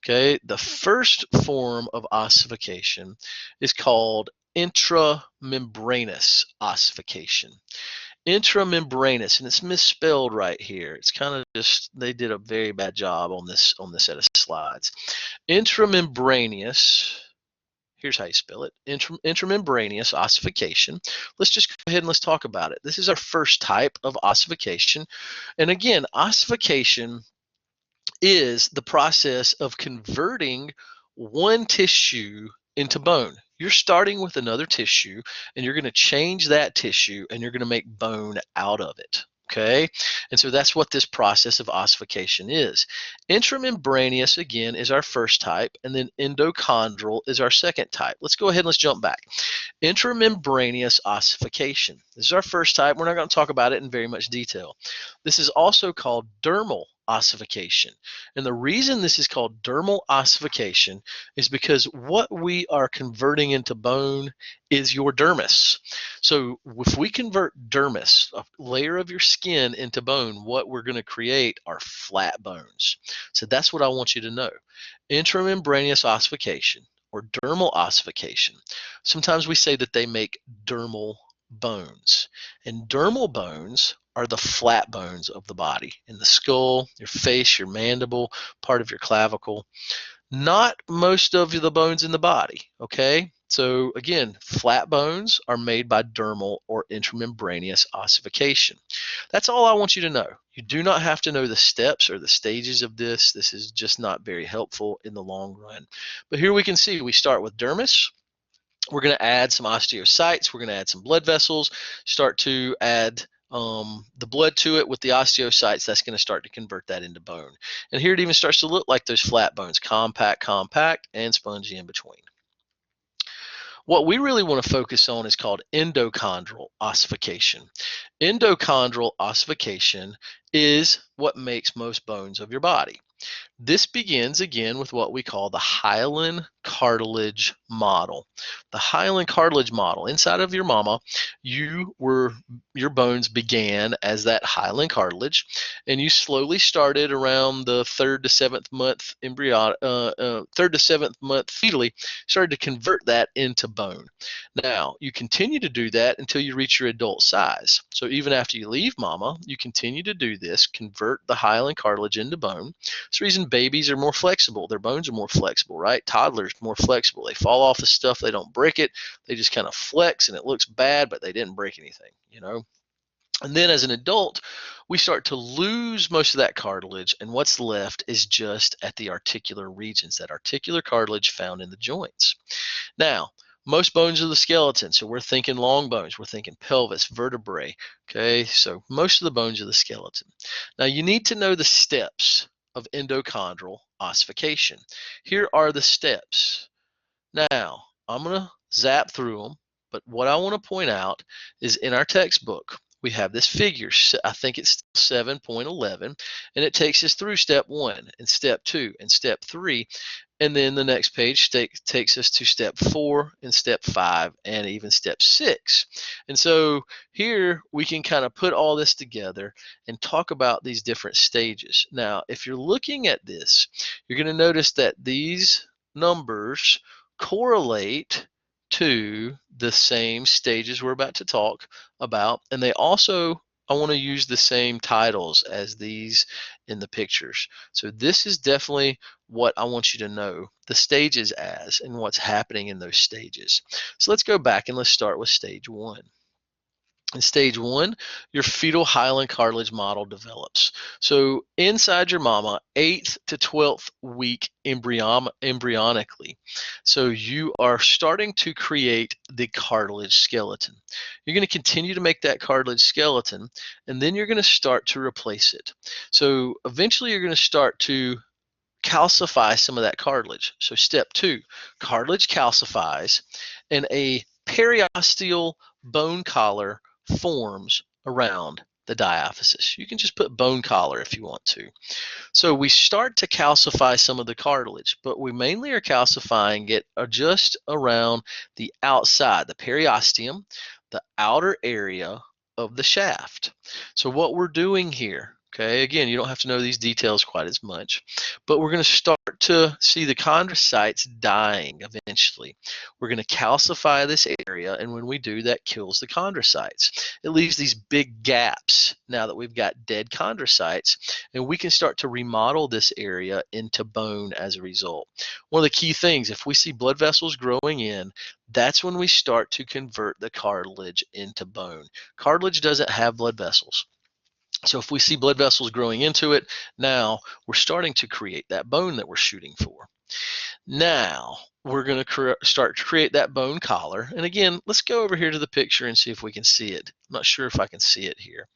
Okay, the first form of ossification is called intramembranous ossification. Intramembranous, and it's misspelled right here. It's kind of just, they did a very bad job on this set of slides. Intramembranous, here's how you spell it, intramembranous ossification. Let's just go ahead and let's talk about it. This is our first type of ossification. And again, ossification is the process of converting one tissue into bone. You're starting with another tissue, and you're going to change that tissue, and you're going to make bone out of it. Okay, and so that's what this process of ossification is. Intramembranous, again, is our first type, and then endochondral is our second type. Let's go ahead and let's jump back. Intramembranous ossification. This is our first type. We're not going to talk about it in very much detail. This is also called dermal ossification. And the reason this is called dermal ossification is because what we are converting into bone is your dermis. So if we convert dermis, a layer of your skin, into bone, what we're going to create are flat bones. So that's what I want you to know. Intramembranous ossification, or dermal ossification. Sometimes we say that they make dermal bones. And dermal bones are the flat bones of the body, in the skull, your face, your mandible, part of your clavicle. Not most of the bones in the body, okay? So again, flat bones are made by dermal or intramembranous ossification. That's all I want you to know. You do not have to know the steps or the stages of this. This is just not very helpful in the long run. But here we can see we start with dermis. We're going to add some osteocytes. We're going to add some blood vessels, start to add the blood to it with the osteocytes. That's going to start to convert that into bone. And here it even starts to look like those flat bones, compact, and spongy in between. What we really want to focus on is called endochondral ossification. Endochondral ossification is what makes most bones of your body. This begins again with what we call the hyaline cartilage model. The hyaline cartilage model, inside of your mama, your bones began as that hyaline cartilage, and you slowly started around the third to seventh month fetally, started to convert that into bone. Now, you continue to do that until you reach your adult size. So even after you leave mama, you continue to do this, convert the hyaline cartilage into bone. It's the reason babies are more flexible. Their bones are more flexible, right? Toddlers more flexible. They fall off the stuff, they don't break it. They just kind of flex and it looks bad, but they didn't break anything, you know? And then as an adult, we start to lose most of that cartilage, and what's left is just at the articular regions, that articular cartilage found in the joints. Now, most bones of the skeleton, so we're thinking long bones, we're thinking pelvis, vertebrae, okay? So most of the bones of the skeleton. Now, you need to know the steps of endochondral ossification. Here are the steps. Now, I'm going to zap through them, but what I want to point out is in our textbook, we have this figure, I think it's 7.11, and it takes us through step 1 and step 2 and step 3, and then the next page takes us to step 4 and step 5 and even step 6. And so here we can kind of put all this together and talk about these different stages. Now, if you're looking at this, you're going to notice that these numbers correlate to the same stages we're about to talk about, and they also, I want to use the same titles as these in the pictures. So this is definitely what I want you to know the stages as and what's happening in those stages. So let's go back and let's start with stage 1. In stage 1, your fetal hyaline cartilage model develops. So inside your mama, 8th to 12th week embryonically. So you are starting to create the cartilage skeleton. You're going to continue to make that cartilage skeleton, and then you're going to start to replace it. So eventually you're going to start to calcify some of that cartilage. So step 2, cartilage calcifies, and a periosteal bone collar forms around the diaphysis. You can just put bone collar if you want to. So we start to calcify some of the cartilage, but we mainly are calcifying it just around the outside, the periosteum, the outer area of the shaft. So what we're doing here, okay, again, you don't have to know these details quite as much, but we're going to start to see the chondrocytes dying eventually. We're going to calcify this area, and when we do, that kills the chondrocytes. It leaves these big gaps now that we've got dead chondrocytes, and we can start to remodel this area into bone as a result. One of the key things, if we see blood vessels growing in, that's when we start to convert the cartilage into bone. Cartilage doesn't have blood vessels. So if we see blood vessels growing into it, now we're starting to create that bone that we're shooting for. Now we're going to start to create that bone collar. And again, let's go over here to the picture and see if we can see it. I'm not sure if I can see it here.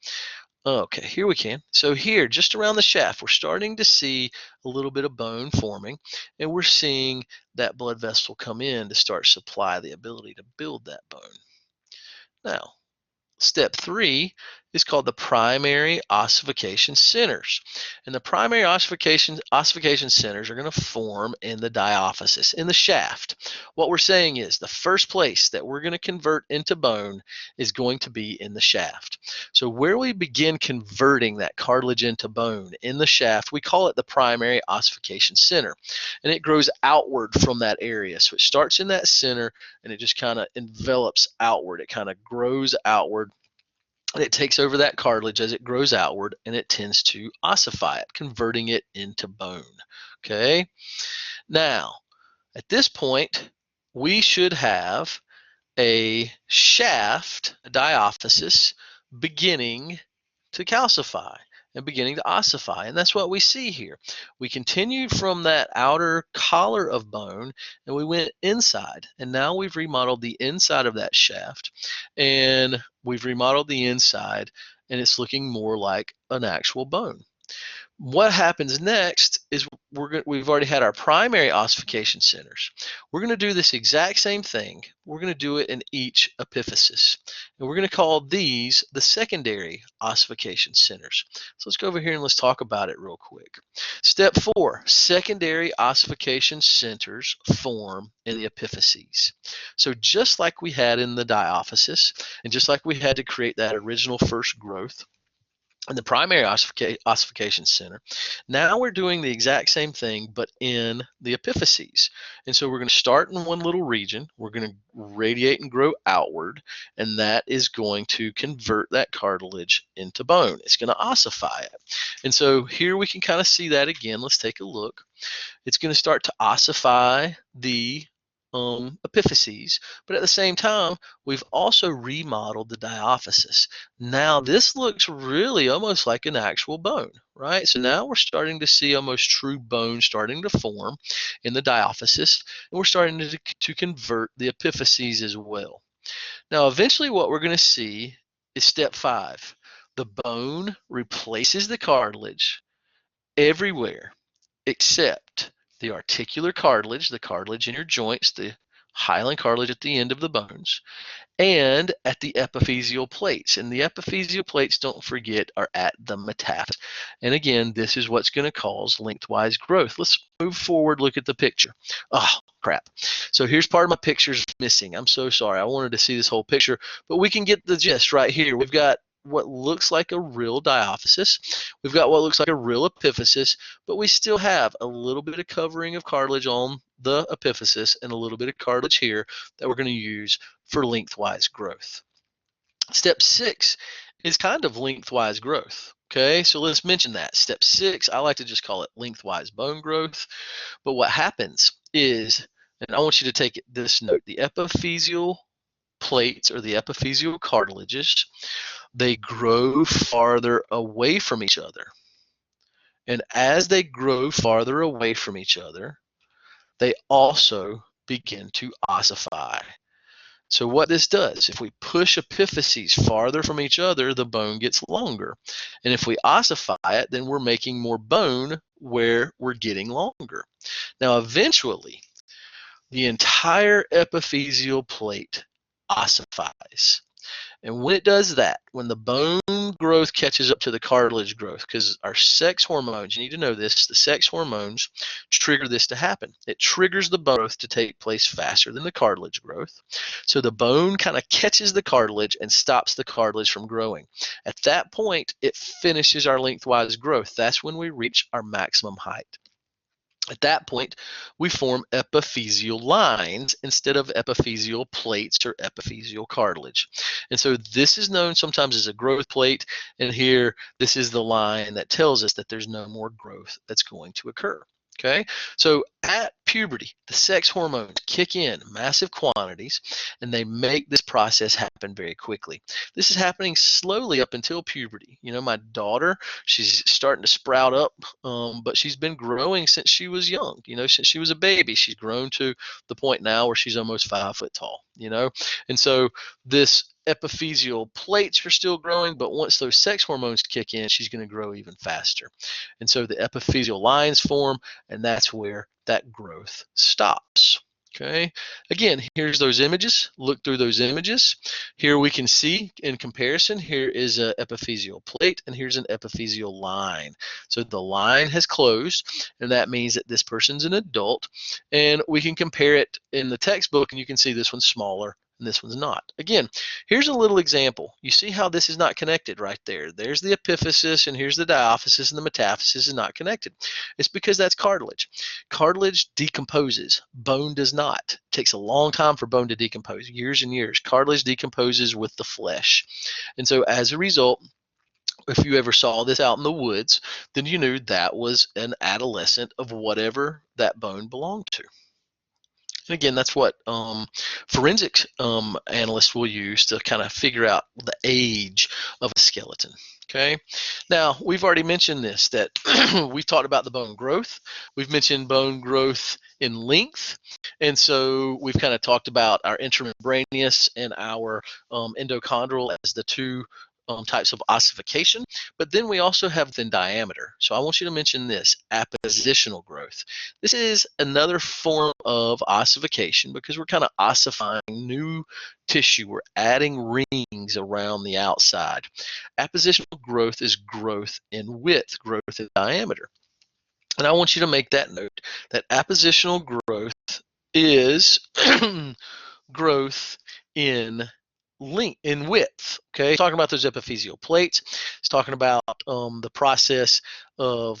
Okay, here we can. So here, just around the shaft, we're starting to see a little bit of bone forming, and we're seeing that blood vessel come in to start supply the ability to build that bone. Now, step 3 is called the primary ossification centers. And the primary ossification centers are going to form in the diaphysis, in the shaft. What we're saying is the first place that we're going to convert into bone is going to be in the shaft. So where we begin converting that cartilage into bone in the shaft, we call it the primary ossification center. And it grows outward from that area. So it starts in that center and it just kind of envelops outward. It kind of grows outward. And it takes over that cartilage as it grows outward, and it tends to ossify it, converting it into bone. Okay. Now, at this point, we should have a shaft, a diaphysis, beginning to calcify and beginning to ossify. And that's what we see here. We continued from that outer collar of bone and we went inside. And now we've remodeled the inside of that shaft, and we've remodeled the inside, and it's looking more like an actual bone. What happens next is we've already had our primary ossification centers. We're going to do this exact same thing. We're going to do it in each epiphysis. And we're going to call these the secondary ossification centers. So let's go over here and let's talk about it real quick. Step 4, secondary ossification centers form in the epiphyses. So just like we had in the diaphysis, and just like we had to create that original first growth, in the primary ossification center, now we're doing the exact same thing, but in the epiphyses. And so we're going to start in one little region. We're going to radiate and grow outward, and that is going to convert that cartilage into bone. It's going to ossify it. And so here we can kind of see that again. Let's take a look. It's going to start to ossify the epiphyses, but at the same time, we've also remodeled the diaphysis. Now this looks really almost like an actual bone, right? So now we're starting to see almost true bone starting to form in the diaphysis, and we're starting to convert the epiphyses as well. Now eventually what we're going to see is step 5. The bone replaces the cartilage everywhere except the articular cartilage, the cartilage in your joints, the hyaline cartilage at the end of the bones, and at the epiphyseal plates. And the epiphyseal plates, don't forget, are at the metaphysis. And again, this is what's going to cause lengthwise growth. Let's move forward, look at the picture. Oh, crap. So here's part of my picture's missing. I'm so sorry. I wanted to see this whole picture, but we can get the gist right here. We've got what looks like a real diaphysis. We've got what looks like a real epiphysis, but we still have a little bit of covering of cartilage on the epiphysis and a little bit of cartilage here that we're going to use for lengthwise growth. Step 6 is kind of lengthwise growth. Okay, so let's mention that. Step 6, I like to just call it lengthwise bone growth. But what happens is, and I want you to take this note, the epiphyseal plates or the epiphyseal cartilages, they grow farther away from each other. And as they grow farther away from each other, they also begin to ossify. So what this does, if we push epiphyses farther from each other, the bone gets longer. And if we ossify it, then we're making more bone where we're getting longer. Now eventually, the entire epiphyseal plate ossifies. And when it does that, when the bone growth catches up to the cartilage growth, because our sex hormones, you need to know this, the sex hormones trigger this to happen. It triggers the bone growth to take place faster than the cartilage growth. So the bone kind of catches the cartilage and stops the cartilage from growing. At that point, it finishes our lengthwise growth. That's when we reach our maximum height. At that point, we form epiphyseal lines instead of epiphyseal plates or epiphyseal cartilage. And so this is known sometimes as a growth plate, and here this is the line that tells us that there's no more growth that's going to occur. Okay, so at puberty, the sex hormones kick in massive quantities, and they make this process happen very quickly. This is happening slowly up until puberty. You know, my daughter, she's starting to sprout up, but she's been growing since she was young. You know, since she was a baby, she's grown to the point now where she's almost 5 foot tall. You know, and so this epiphyseal plates are still growing, but once those sex hormones kick in, she's going to grow even faster. And so the epiphyseal lines form, and that's where that growth stops. Okay, again, here's those images. Look through those images. Here we can see in comparison, here is an epiphyseal plate and here's an epiphyseal line. So the line has closed, and that means that this person's an adult. And we can compare it in the textbook, and you can see this one's smaller and this one's not. Again, here's a little example. You see how this is not connected right there. There's the epiphysis, and here's the diaphysis, and the metaphysis is not connected. It's because that's cartilage. Cartilage decomposes. Bone does not. It takes a long time for bone to decompose, years and years. Cartilage decomposes with the flesh. And so as a result, if you ever saw this out in the woods, then you knew that was an adolescent of whatever that bone belonged to. And again, that's what forensics analysts will use to kind of figure out the age of a skeleton. Okay. Now, we've already mentioned this, that we've talked about the bone growth. We've mentioned bone growth in length. And so we've kind of talked about our intramembraneous and our endochondral as the two types of ossification, but then we also have the diameter. So I want you to mention this, appositional growth. This is another form of ossification because we're kind of ossifying new tissue. We're adding rings around the outside. Appositional growth is growth in width, growth in diameter. And I want you to make that note, that appositional growth is growth in length, in width. Okay, talking about those epiphyseal plates. It's talking about the process of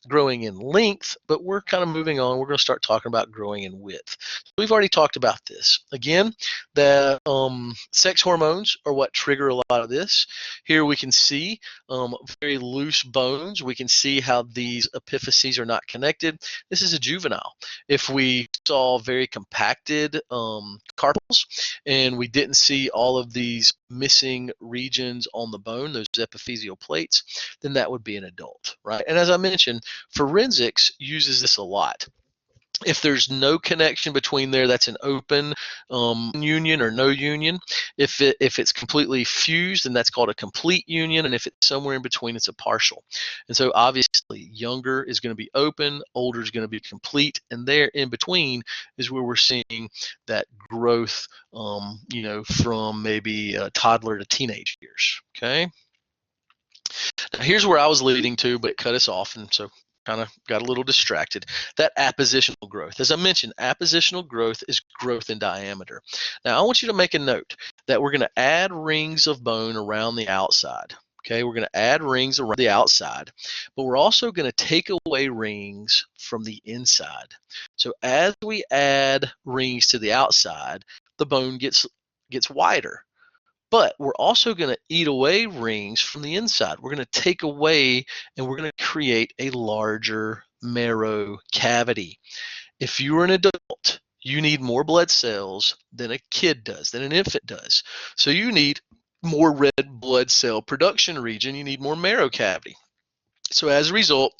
growing in length, but we're kind of moving on. We're going to start talking about growing in width. We've already talked about this. Again, the sex hormones are what trigger a lot of this. Here we can see very loose bones. We can see how these epiphyses are not connected. This is a juvenile. If we saw very compacted carpals and we didn't see all of these missing regions on the bone, those epiphyseal plates, then that would be an adult, right? And as I mentioned, forensics uses this a lot. If there's no connection between there, that's an open union or no union. If it's completely fused, then that's called a complete union. And if it's somewhere in between, it's a partial. And so obviously, younger is going to be open, older is going to be complete, and there in between is where we're seeing that growth, from maybe a toddler to teenage years. Okay. Now here's where I was leading to, but it cut us off, and so kind of got a little distracted. That appositional growth. As I mentioned, appositional growth is growth in diameter. Now I want you to make a note that we're going to add rings of bone around the outside. Okay, we're going to add rings around the outside, but we're also going to take away rings from the inside. So as we add rings to the outside, the bone gets wider. But we're also going to eat away rings from the inside. We're going to take away and we're going to create a larger marrow cavity. If you're an adult, you need more blood cells than a kid does, than an infant does. So you need more red blood cell production region. You need more marrow cavity. So as a result,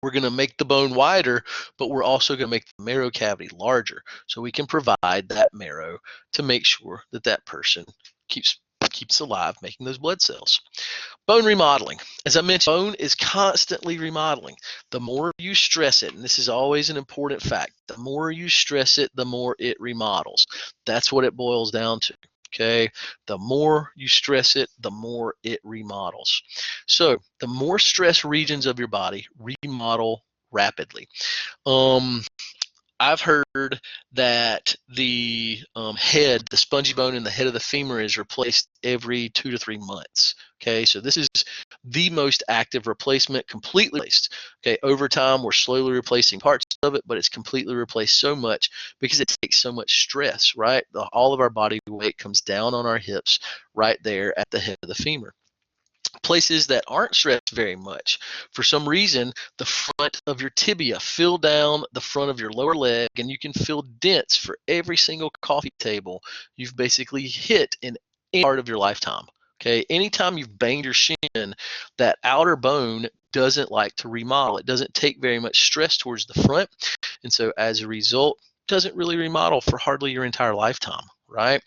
we're going to make the bone wider, but we're also going to make the marrow cavity larger so we can provide that marrow to make sure that that person keeps alive, making those blood cells. Bone remodeling. As I mentioned, bone is constantly remodeling. The more you stress it, and this is always an important fact, the more you stress it, the more it remodels. That's what it boils down to. Okay, the more you stress it, the more it remodels. So the more stress regions of your body remodel rapidly. I've heard that the head, the spongy bone in the head of the femur is replaced every 2 to 3 months. Okay, so this is the most active replacement, completely replaced. Okay, over time we're slowly replacing parts of it, but it's completely replaced so much because it takes so much stress, right? All of our body weight comes down on our hips right there at the head of the femur. Places that aren't stressed very much, for some reason, the front of your tibia, feel down the front of your lower leg, and you can feel dents for every single coffee table you've basically hit in any part of your lifetime. Okay, anytime you've banged your shin, that outer bone doesn't like to remodel. It doesn't take very much stress towards the front, and so as a result, it doesn't really remodel for hardly your entire lifetime, right?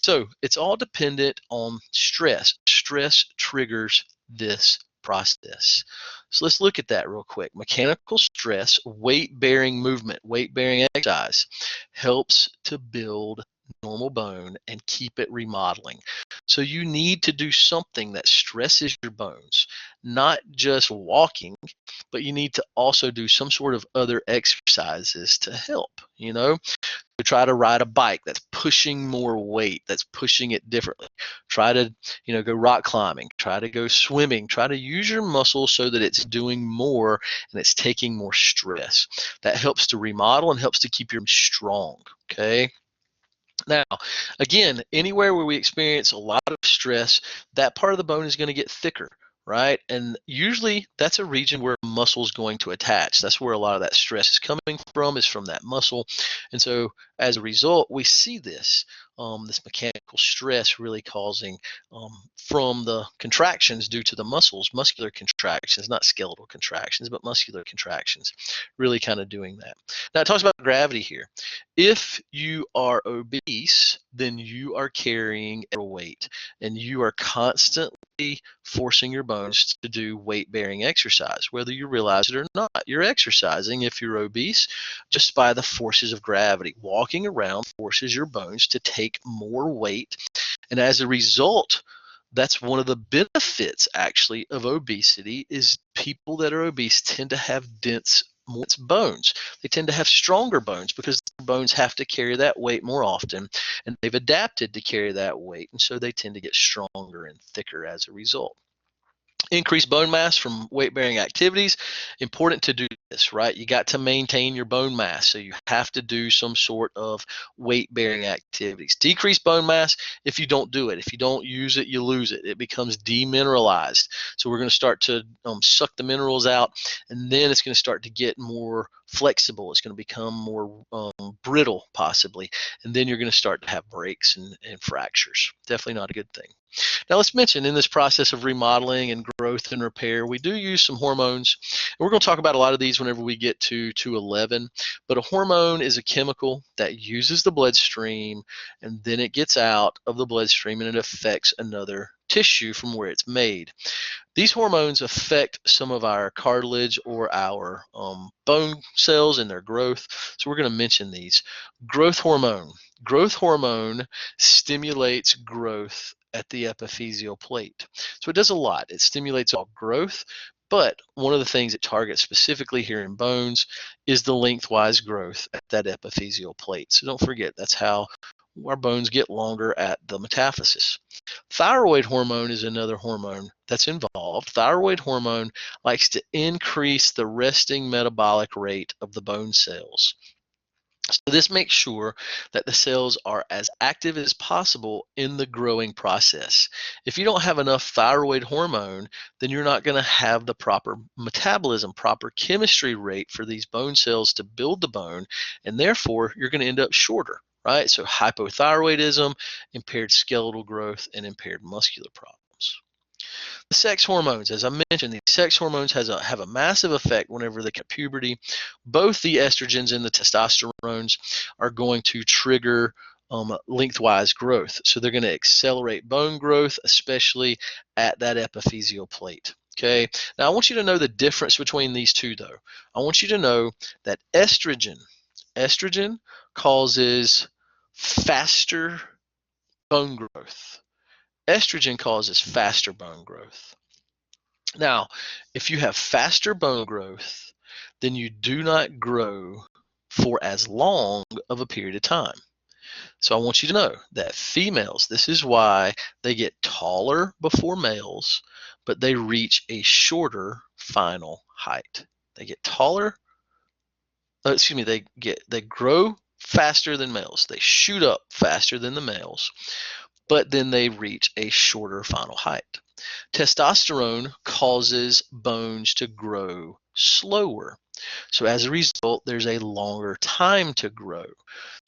So it's all dependent on stress. Stress triggers this process. So let's look at that real quick. Mechanical stress, weight-bearing movement, weight-bearing exercise helps to build normal bone and keep it remodeling. So you need to do something that stresses your bones, not just walking, but you need to also do some sort of other exercises to help, to try to ride a bike that's pushing more weight, that's pushing it differently. Try to, go rock climbing, try to go swimming, try to use your muscles so that it's doing more and it's taking more stress. That helps to remodel and helps to keep your strong, okay? Now, again, anywhere where we experience a lot of stress, that part of the bone is going to get thicker, right? And usually that's a region where muscle is going to attach. That's where a lot of that stress is coming from, is from that muscle. And so as a result, we see this mechanical stress really causing from the contractions due to the muscles, muscular contractions, not skeletal contractions, but muscular contractions, really kind of doing that. Now it talks about gravity here. If you are obese, then you are carrying a weight and you are constantly forcing your bones to do weight-bearing exercise, whether you realize it or not. You're exercising if you're obese just by the forces of gravity. Walking around forces your bones to take more weight, and as a result, that's one of the benefits actually of obesity is people that are obese tend to have more dense bones. They tend to have stronger bones because their bones have to carry that weight more often, and they've adapted to carry that weight, and so they tend to get stronger and thicker as a result. Increase bone mass from weight-bearing activities. Important to do this, right? You got to maintain your bone mass, so you have to do some sort of weight-bearing activities. Decrease bone mass if you don't do it. If you don't use it, you lose it. It becomes demineralized. So we're going to start to suck the minerals out, and then it's going to start to get more flexible. It's going to become more brittle, possibly, and then you're going to start to have breaks and fractures. Definitely not a good thing. Now let's mention in this process of remodeling and growth and repair, we do use some hormones. And we're going to talk about a lot of these whenever we get to 211. But a hormone is a chemical that uses the bloodstream and then it gets out of the bloodstream and it affects another tissue from where it's made. These hormones affect some of our cartilage or our bone cells and their growth. So we're going to mention these. Growth hormone. Growth hormone stimulates growth at the epiphyseal plate. So it does a lot. It stimulates all growth, but one of the things it targets specifically here in bones is the lengthwise growth at that epiphyseal plate. So don't forget, that's how our bones get longer at the metaphysis. Thyroid hormone is another hormone that's involved. Thyroid hormone likes to increase the resting metabolic rate of the bone cells. So this makes sure that the cells are as active as possible in the growing process. If you don't have enough thyroid hormone, then you're not going to have the proper metabolism, proper chemistry rate for these bone cells to build the bone, and therefore you're going to end up shorter, right? So hypothyroidism, impaired skeletal growth, and impaired muscular problems. The sex hormones, as I mentioned, these sex hormones have a massive effect whenever they get puberty. Both the estrogens and the testosterones are going to trigger lengthwise growth. So they're going to accelerate bone growth, especially at that epiphyseal plate. Okay. Now I want you to know the difference between these two, though. I want you to know that estrogen causes faster bone growth. Estrogen causes faster bone growth. Now, if you have faster bone growth, then you do not grow for as long of a period of time. So I want you to know that females, this is why they get taller before males, but they reach a shorter final height. They get taller, they grow faster than males. They shoot up faster than the males, but then they reach a shorter final height. Testosterone causes bones to grow slower. So as a result, there's a longer time to grow.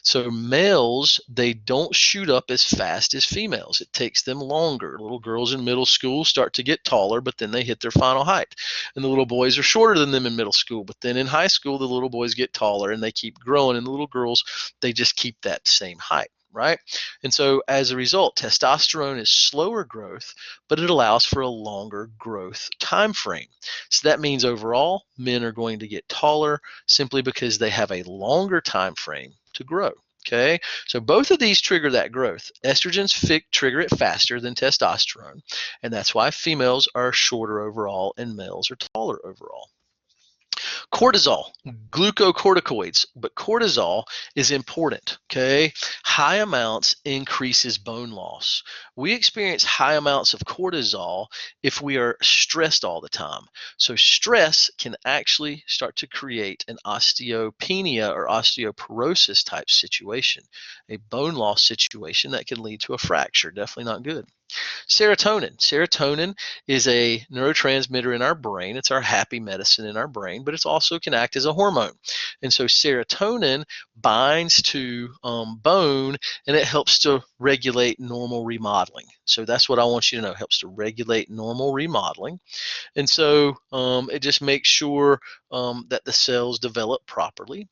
So males, they don't shoot up as fast as females. It takes them longer. Little girls in middle school start to get taller, but then they hit their final height. And the little boys are shorter than them in middle school, but then in high school, the little boys get taller and they keep growing. And the little girls, they just keep that same height, right? And so as a result, testosterone is slower growth, but it allows for a longer growth time frame. So that means overall, men are going to get taller simply because they have a longer time frame to grow. Okay, so both of these trigger that growth. Estrogens trigger it faster than testosterone, and that's why females are shorter overall and males are taller overall. Cortisol, glucocorticoids, but cortisol is important, okay? High amounts increases bone loss. We experience high amounts of cortisol if we are stressed all the time. So stress can actually start to create an osteopenia or osteoporosis type situation, a bone loss situation that can lead to a fracture. Definitely not good. Serotonin. Serotonin is a neurotransmitter in our brain. It's our happy medicine in our brain, but it also can act as a hormone. And so serotonin binds to bone, and it helps to regulate normal remodeling. So that's what I want you to know. It helps to regulate normal remodeling. And so it just makes sure that the cells develop properly.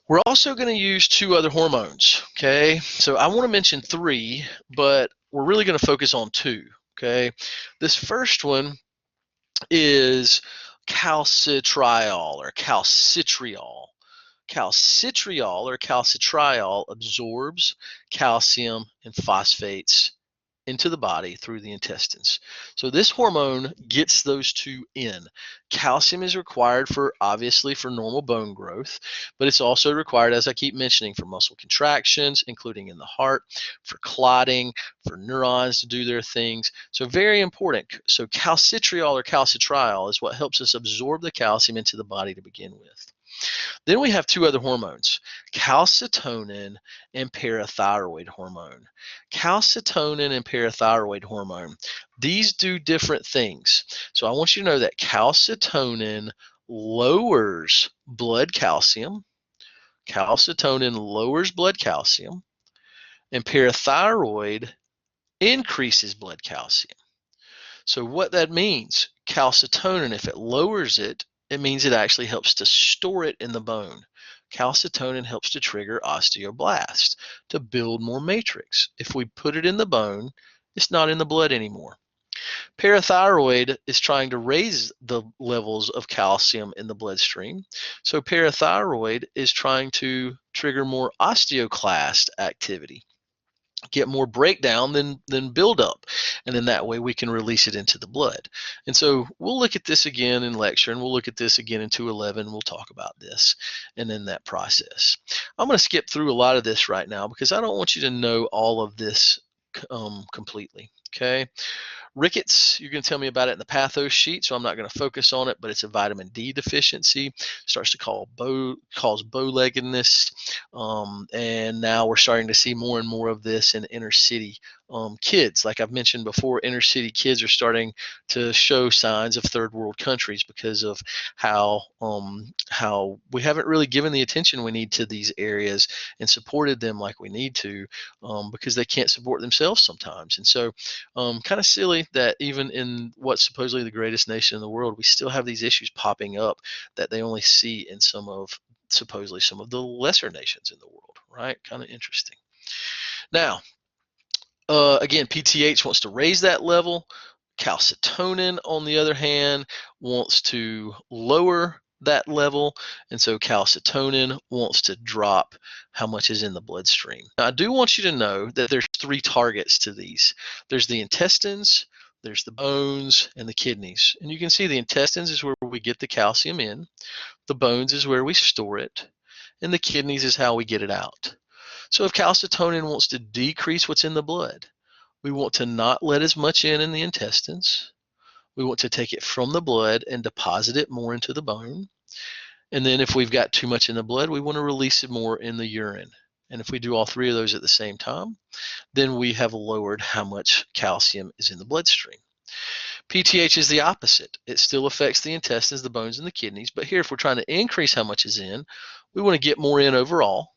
We're also going to use two other hormones, okay? So I want to mention three, but we're really going to focus on two, okay? This first one is calcitriol or calcitriol. Calcitriol or calcitriol absorbs calcium and phosphates into the body through the intestines. So this hormone gets those two in. Calcium is required for, obviously, for normal bone growth, but it's also required, as I keep mentioning, for muscle contractions, including in the heart, for clotting, for neurons to do their things. So very important. So calcitriol or calcitriol is what helps us absorb the calcium into the body to begin with. Then we have two other hormones, calcitonin and parathyroid hormone. Calcitonin and parathyroid hormone, these do different things. So I want you to know that calcitonin lowers blood calcium. Calcitonin lowers blood calcium, and parathyroid increases blood calcium. So what that means, calcitonin, if it lowers it, it means it actually helps to store it in the bone. Calcitonin helps to trigger osteoblast, to build more matrix. If we put it in the bone, it's not in the blood anymore. Parathyroid is trying to raise the levels of calcium in the bloodstream. So parathyroid is trying to trigger more osteoclast activity, get more breakdown than build up, and then that way we can release it into the blood. And so we'll look at this again in lecture, and we'll look at this again in 211. We'll talk about this and then that process. I'm going to skip through a lot of this right now because I don't want you to know all of this completely. Okay. Rickets, you're going to tell me about it in the pathos sheet, so I'm not going to focus on it, but it's a vitamin D deficiency. Starts to cause bow-leggedness, and now we're starting to see more and more of this in inner city kids. Like I've mentioned before, inner city kids are starting to show signs of third world countries because of how we haven't really given the attention we need to these areas and supported them like we need to, because they can't support themselves sometimes. And so kind of silly that even in what's supposedly the greatest nation in the world, we still have these issues popping up that they only see in supposedly some of the lesser nations in the world, right? Kind of interesting. Now, again, PTH wants to raise that level. Calcitonin, on the other hand, wants to lower that level, and so calcitonin wants to drop how much is in the bloodstream. Now, I do want you to know that there's three targets to these. There's the intestines, there's the bones, and the kidneys. And you can see the intestines is where we get the calcium in, the bones is where we store it, and the kidneys is how we get it out. So if calcitonin wants to decrease what's in the blood, we want to not let as much in the intestines. We want to take it from the blood and deposit it more into the bone. And then if we've got too much in the blood, we want to release it more in the urine. And if we do all three of those at the same time, then we have lowered how much calcium is in the bloodstream. PTH is the opposite. It still affects the intestines, the bones, and the kidneys. But here, if we're trying to increase how much is in, we want to get more in overall,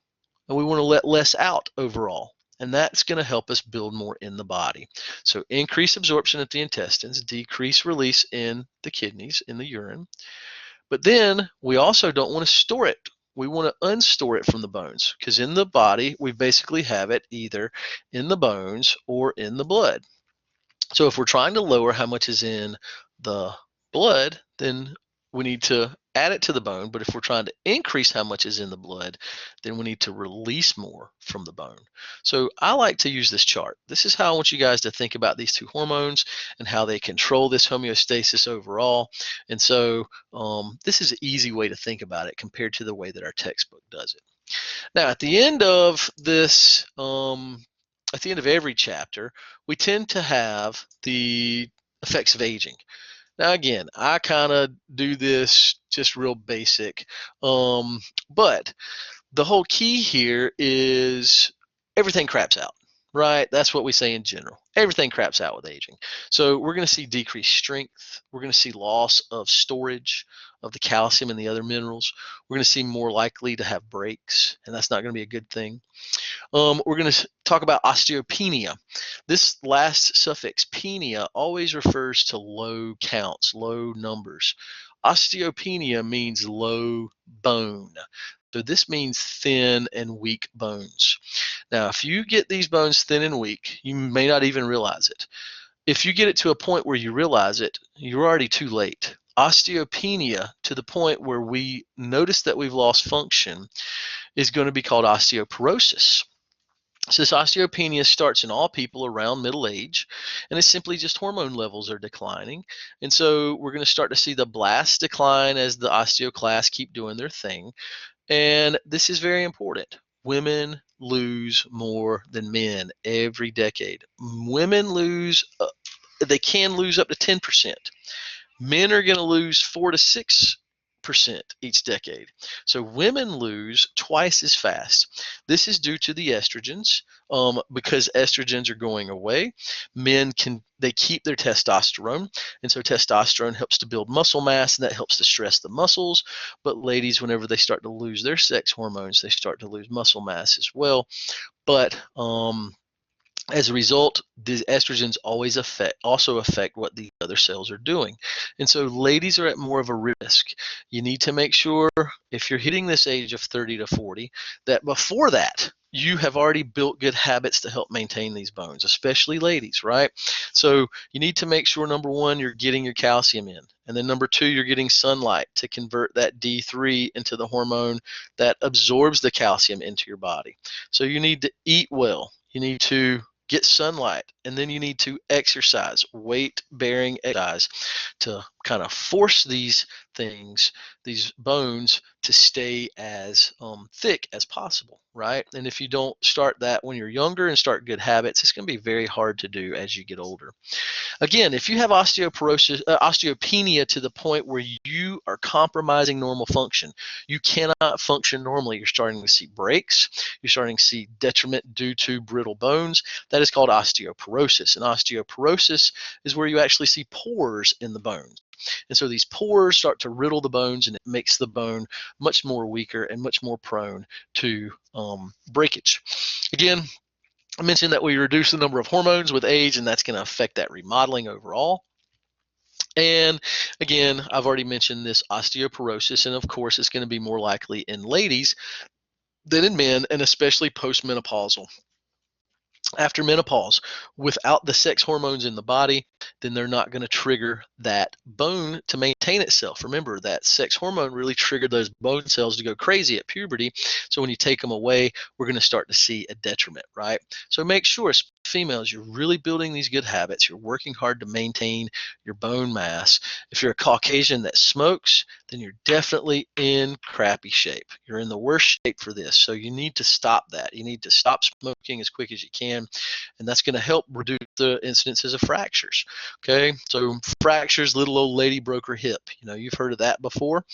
and we want to let less out overall. And that's going to help us build more in the body. So increase absorption at the intestines, decrease release in the kidneys, in the urine. But then we also don't want to store it. We want to unstore it from the bones, because in the body, we basically have it either in the bones or in the blood. So if we're trying to lower how much is in the blood, then we need to add it to the bone. But if we're trying to increase how much is in the blood, then we need to release more from the bone. So I like to use this chart. This is how I want you guys to think about these two hormones and how they control this homeostasis overall. And so this is an easy way to think about it compared to the way that our textbook does it. Now, at the end of this, at the end of every chapter, we tend to have the effects of aging. Now, again, I kind of do this just real basic, but the whole key here is everything craps out, right? That's what we say in general. Everything craps out with aging. So we're going to see decreased strength. We're going to see loss of storage of the calcium and the other minerals. We're going to see more likely to have breaks, and that's not going to be a good thing. We're going to talk about osteopenia. This last suffix, penia, always refers to low counts, low numbers. Osteopenia means low bone. So this means thin and weak bones. Now, if you get these bones thin and weak, you may not even realize it. If you get it to a point where you realize it, you're already too late. Osteopenia, to the point where we notice that we've lost function, is going to be called osteoporosis. So this osteopenia starts in all people around middle age, and it's simply just hormone levels are declining. And so we're going to start to see the blasts decline as the osteoclasts keep doing their thing. And this is very important. Women lose more than men every decade. Women lose, they can lose up to 10%. Men are going to lose 4 to 6% each decade. So women lose twice as fast. This is due to the estrogens. Because estrogens are going away, men they keep their testosterone, and so testosterone helps to build muscle mass, and that helps to stress the muscles. But ladies, whenever they start to lose their sex hormones, they start to lose muscle mass as well. But as a result, the estrogens also affect what the other cells are doing. And so ladies are at more of a risk. You need to make sure, if you're hitting this age of 30 to 40, that before that, you have already built good habits to help maintain these bones, especially ladies, right? So you need to make sure, number one, you're getting your calcium in. And then number two, you're getting sunlight to convert that D3 into the hormone that absorbs the calcium into your body. So you need to eat well. You need to get sunlight, and then you need to exercise, weight-bearing exercise, to kind of force these bones, to stay as thick as possible, right? And if you don't start that when you're younger and start good habits, it's going to be very hard to do as you get older. Again, if you have osteopenia to the point where you are compromising normal function, you cannot function normally. You're starting to see breaks. You're starting to see detriment due to brittle bones. That is called osteoporosis. And osteoporosis is where you actually see pores in the bones. And so these pores start to riddle the bones, and it makes the bone much more weaker and much more prone to breakage. Again, I mentioned that we reduce the number of hormones with age, and that's going to affect that remodeling overall. And again, I've already mentioned this osteoporosis, and of course, it's going to be more likely in ladies than in men, and especially postmenopausal. After menopause, without the sex hormones in the body, then they're not going to trigger that bone to maintain itself. Remember, that sex hormone really triggered those bone cells to go crazy at puberty. So when you take them away, we're going to start to see a detriment, right? So make sure, females, you're really building these good habits. You're working hard to maintain your bone mass. If you're a Caucasian that smokes, then you're definitely in crappy shape. You're in the worst shape for this. So you need to stop that. You need to stop smoking as quick as you can, and that's going to help reduce the incidences of fractures. Okay, so fractures, little old lady broke her hip. You've heard of that before,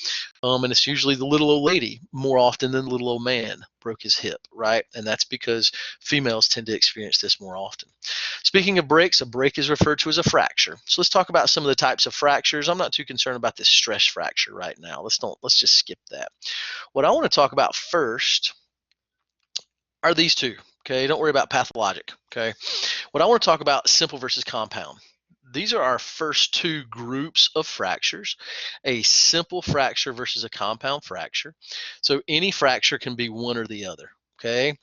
and it's usually the little old lady more often than the little old man broke his hip, right? And that's because females tend to experience this more often. Speaking of breaks, a break is referred to as a fracture. So let's talk about some of the types of fractures. I'm not too concerned about this stress fracture right now. Let's just skip that. What I want to talk about first are these two. Okay, don't worry about pathologic. Okay, what I want to talk about, simple versus compound. These are our first two groups of fractures, a simple fracture versus a compound fracture. So any fracture can be one or the other. Okay,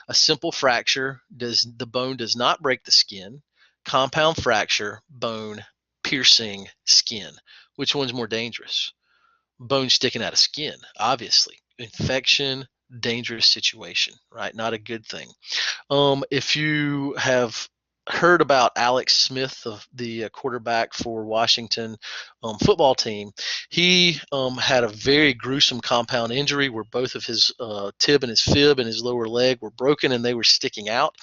a simple fracture, the bone does not break the skin. Compound fracture, bone piercing skin. Which one's more dangerous? Bone sticking out of skin, obviously. Infection, dangerous situation, right? Not a good thing. If you have heard about Alex Smith, the quarterback for Washington football team, he had a very gruesome compound injury where both of his tib and his fib and his lower leg were broken, and they were sticking out.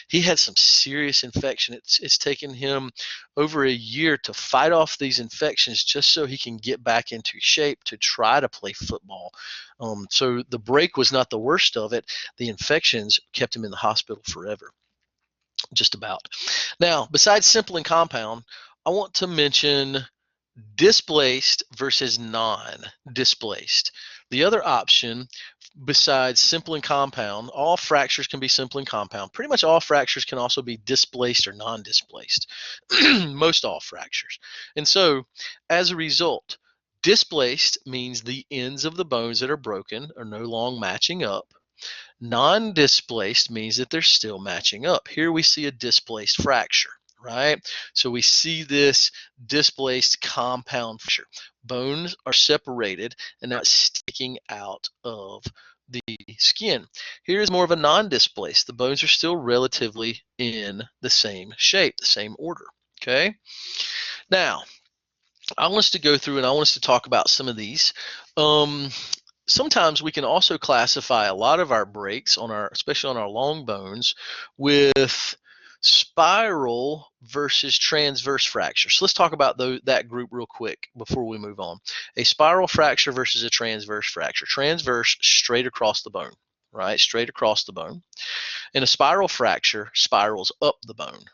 He had some serious infection. It's taken him over a year to fight off these infections just so he can get back into shape to try to play football. So the break was not the worst of it. The infections kept him in the hospital forever, just about. Now, besides simple and compound, I want to mention displaced versus non-displaced. The other option, besides simple and compound, all fractures can be simple and compound. Pretty much all fractures can also be displaced or non-displaced. Most all fractures. And so, as a result, Displaced means the ends of the bones that are broken are no longer matching up. Non-displaced means that they're still matching up. Here we see a displaced fracture, right? So we see this displaced compound fracture. Bones are separated and now it's sticking out of the skin. Here's more of a non-displaced. The bones are still relatively in the same shape, the same order, okay? Now, I want us to go through and I want us to talk about some of these. Sometimes we can also classify a lot of our breaks on our, especially on our long bones, with spiral versus transverse fracture. So let's talk about that group real quick before we move on. A spiral fracture versus a transverse fracture. Transverse, straight across the bone, right? Straight across the bone. And a spiral fracture spirals up the bone.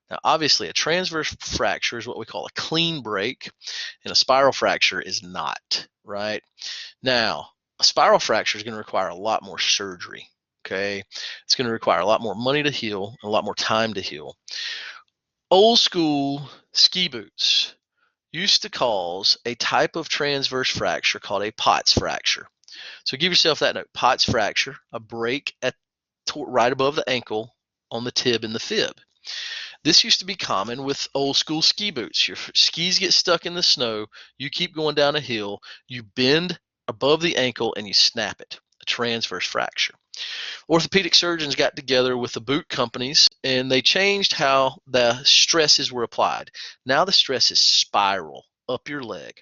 Now, obviously, a transverse fracture is what we call a clean break, and a spiral fracture is not, right? Now, a spiral fracture is going to require a lot more surgery, okay? It's going to require a lot more money to heal, and a lot more time to heal. Old school ski boots used to cause a type of transverse fracture called a Potts fracture. So give yourself that note, Potts fracture, a break right above the ankle on the tib and the fib. This used to be common with old school ski boots. Your skis get stuck in the snow, you keep going down a hill, you bend above the ankle and you snap it, a transverse fracture. Orthopedic surgeons got together with the boot companies and they changed how the stresses were applied. Now the stress is spiral up your leg.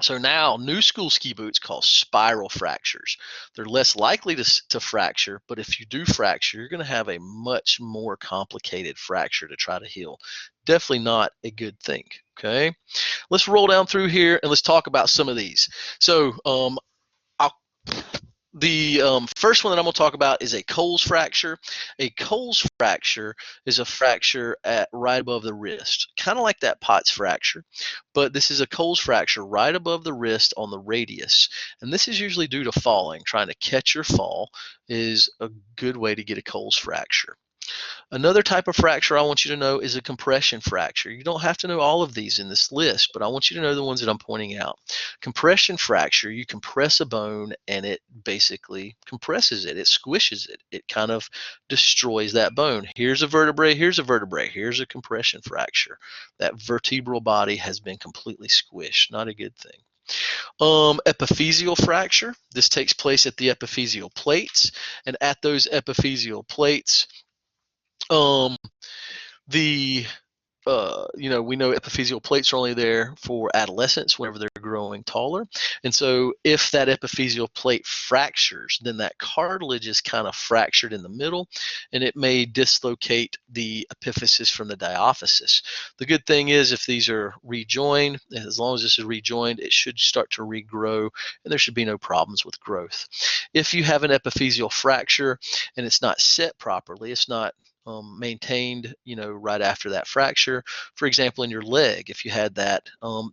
So now new school ski boots cause spiral fractures. They're less likely to fracture, but if you do fracture, you're going to have a much more complicated fracture to try to heal. Definitely not a good thing, okay? Let's roll down through here and let's talk about some of these. So the first one that I'm going to talk about is a Coles fracture. A Coles fracture is a fracture at right above the wrist, kind of like that Potts fracture, but this is a Coles fracture right above the wrist on the radius. And this is usually due to falling. Trying to catch your fall is a good way to get a Coles fracture. Another type of fracture I want you to know is a compression fracture. You don't have to know all of these in this list, but I want you to know the ones that I'm pointing out. Compression fracture, you compress a bone and it basically compresses it. It squishes it. It kind of destroys that bone. Here's a vertebrae, here's a vertebrae, here's a compression fracture. That vertebral body has been completely squished. Not a good thing. Epiphyseal fracture. This takes place at the epiphyseal plates, and at those epiphyseal plates, we know epiphyseal plates are only there for adolescents whenever they're growing taller. And so if that epiphyseal plate fractures, then that cartilage is kind of fractured in the middle and it may dislocate the epiphysis from the diaphysis. The good thing is if these are rejoined, as long as this is rejoined, it should start to regrow and there should be no problems with growth. If you have an epiphyseal fracture and it's not set properly, it's not maintained, right after that fracture. For example, in your leg, if you had that,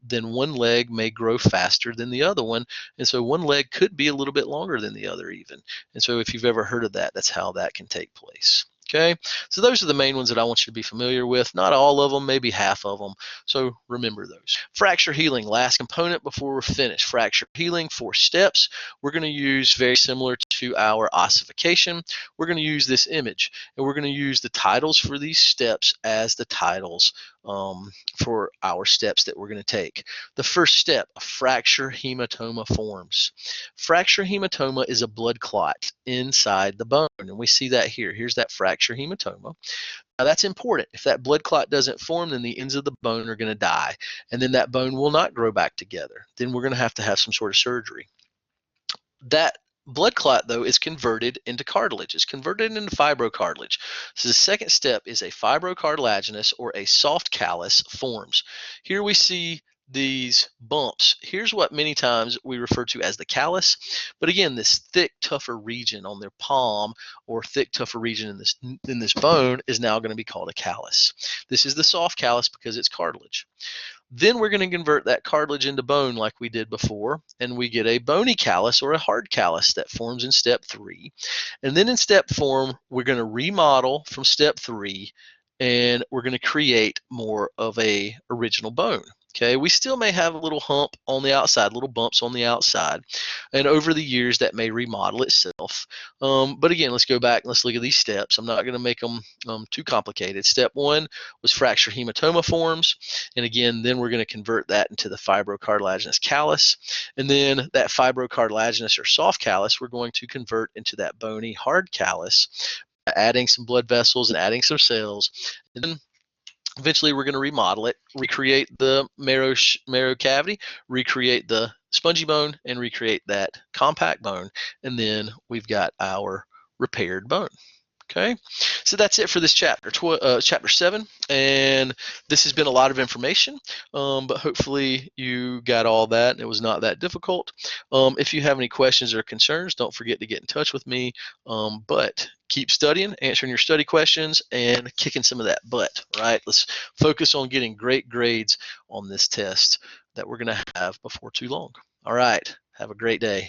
then one leg may grow faster than the other one. And so one leg could be a little bit longer than the other even. And so if you've ever heard of that, that's how that can take place. Okay, so those are the main ones that I want you to be familiar with. Not all of them, maybe half of them. So remember those. Fracture healing, last component before we're finished. Fracture healing, 4 steps. We're going to use very similar to our ossification. We're going to use this image, and we're going to use the titles for these steps as the titles for our steps that we're going to take. The first step, a fracture hematoma forms. Fracture hematoma is a blood clot inside the bone, and we see that here. Here's that fracture hematoma. Now that's important. If that blood clot doesn't form, then the ends of the bone are going to die, and then that bone will not grow back together. Then we're going to have some sort of surgery. That blood clot, though, is converted into cartilage. It's converted into fibrocartilage. So the second step is a fibrocartilaginous or a soft callus forms. Here we see these bumps. Here's what many times we refer to as the callus. But again, this thick, tougher region on their palm or thick, tougher region in this bone is now going to be called a callus. This is the soft callus because it's cartilage. Then we're going to convert that cartilage into bone like we did before, and we get a bony callus or a hard callus that forms in step 3. And then in step 4, we're going to remodel from step 3, and we're going to create more of a original bone. Okay, we still may have a little hump on the outside, little bumps on the outside, and over the years that may remodel itself. But again, let's go back and let's look at these steps. I'm not going to make them too complicated. Step one was fracture hematoma forms, and again, then we're going to convert that into the fibrocartilaginous callus, and then that fibrocartilaginous or soft callus we're going to convert into that bony hard callus, adding some blood vessels and adding some cells, and then eventually we're going to remodel it, recreate the marrow cavity, recreate the spongy bone, and recreate that compact bone, and then we've got our repaired bone. Okay, so that's it for this chapter, chapter 7, and this has been a lot of information, but hopefully you got all that and it was not that difficult. If you have any questions or concerns, don't forget to get in touch with me, but keep studying, answering your study questions, and kicking some of that butt, right? Let's focus on getting great grades on this test that we're going to have before too long. All right, have a great day.